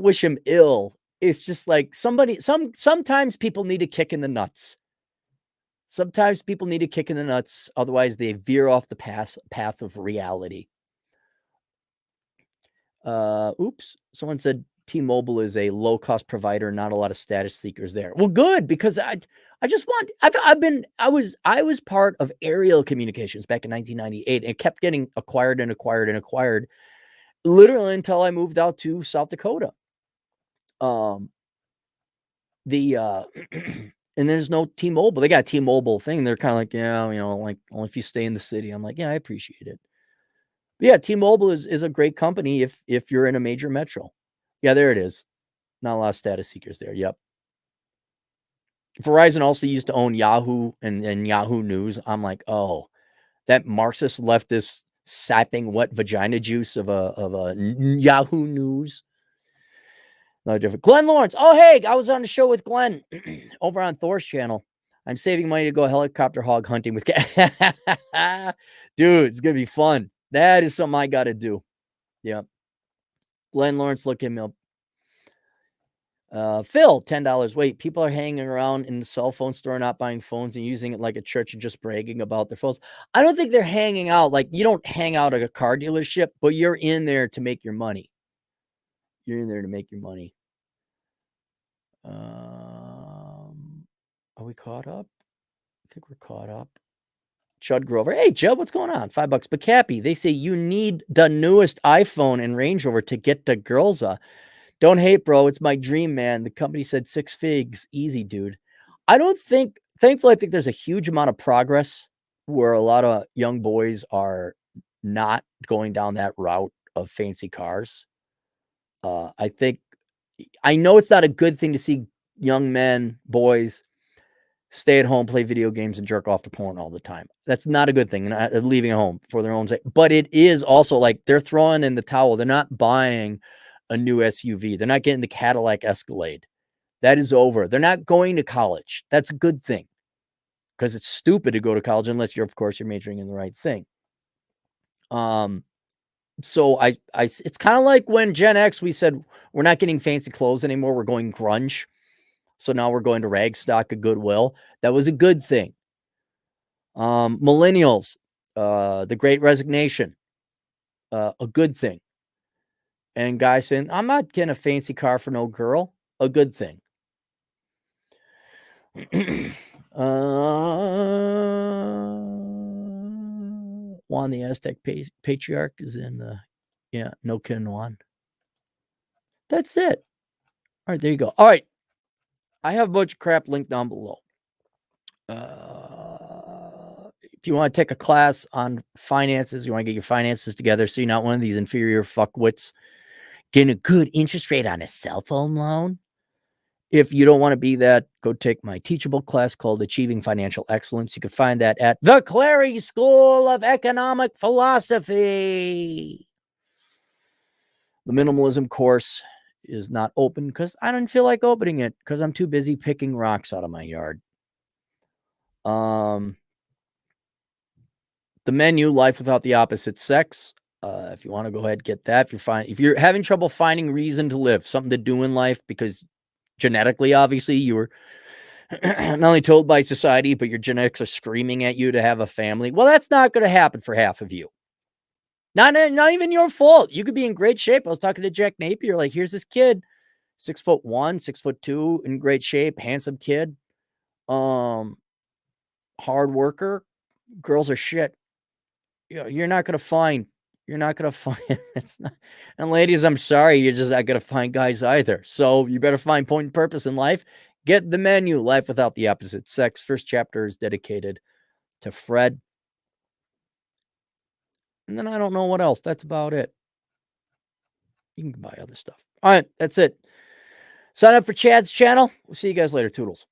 wish him ill. It's just like sometimes people need a kick in the nuts. Sometimes people need a kick in the nuts. Otherwise, they veer off the path of reality. Oops. Someone said T-Mobile is a low-cost provider, not a lot of status seekers there. Well, good, because I was part of aerial communications back in 1998 and it kept getting acquired literally until I moved out to South Dakota. And there's no T-Mobile. They got a T-Mobile thing. They're kind of like, yeah, like only if you stay in the city. I'm like, yeah, I appreciate it. But yeah, T-Mobile is a great company if you're in a major metro. Yeah, there it is. Not a lot of status seekers there. Yep. Verizon also used to own Yahoo and Yahoo News. I'm like, oh, that Marxist leftist sapping wet vagina juice of a Yahoo News. No different. Glenn Lawrence. Oh, hey, I was on the show with Glenn over on Thor's channel. I'm saving money to go helicopter hog hunting with dude, it's gonna be fun. That is something I gotta do. Yeah. Glenn Lawrence, look him up. Phil, $10. Wait, people are hanging around in the cell phone store, not buying phones and using it like a church and just bragging about their phones. I don't think they're hanging out. Like, you don't hang out at a car dealership, but you're in there to make your money. You're in there to make your money. Are we caught up? I think we're caught up. Chud Grover. Hey, Judd, what's going on? $5. But Cappy, they say you need the newest iPhone and Range Rover to get the girls. Don't hate, bro. It's my dream, man. The company said 6 figs. Easy, dude. Thankfully, I think there's a huge amount of progress where a lot of young boys are not going down that route of fancy cars. I think I know it's not a good thing to see young men, boys, stay at home, play video games, and jerk off to porn all the time. That's not a good thing, leaving home for their own sake. But it is also like they're throwing in the towel. They're not buying a new SUV. They're not getting the Cadillac Escalade. That is over. They're not going to college. That's a good thing because it's stupid to go to college unless you're, of course, you're majoring in the right thing. So it's kind of like when Gen X, we said, we're not getting fancy clothes anymore. We're going grunge. So now we're going to Ragstock at Goodwill. That was a good thing. Millennials, the Great Resignation, a good thing. And guys saying, I'm not getting a fancy car for no girl, a good thing. Juan the Aztec Patriarch is in the, yeah, no kidding, Juan. That's it. All right, there you go. All right. I have a bunch of crap linked down below. If you want to take a class on finances, you want to get your finances together so you're not one of these inferior fuckwits getting a good interest rate on a cell phone loan. If you don't want to be that, go take my teachable class called Achieving Financial Excellence. You can find that at the Clarey School of Economic Philosophy. The minimalism course is not open because I don't feel like opening it because I'm too busy picking rocks out of my yard. The menu, Life Without the Opposite Sex. If you want to go ahead, get that. If you're having trouble finding reason to live, something to do in life, because genetically, obviously, you were not only told by society, but your genetics are screaming at you to have a family. Well, that's not going to happen for half of you. Not even your fault. You could be in great shape. I was talking to Jack Napier. Like, here's this kid, 6'1", 6'2", in great shape, handsome kid, hard worker. Girls are shit. You're not going to find. It's not. And ladies, I'm sorry, you're just not going to find guys either. So you better find point and purpose in life. Get the menu, Life Without the Opposite Sex. First chapter is dedicated to Fred. And then I don't know what else. That's about it. You can buy other stuff. All right, that's it. Sign up for Chad's channel. We'll see you guys later. Toodles.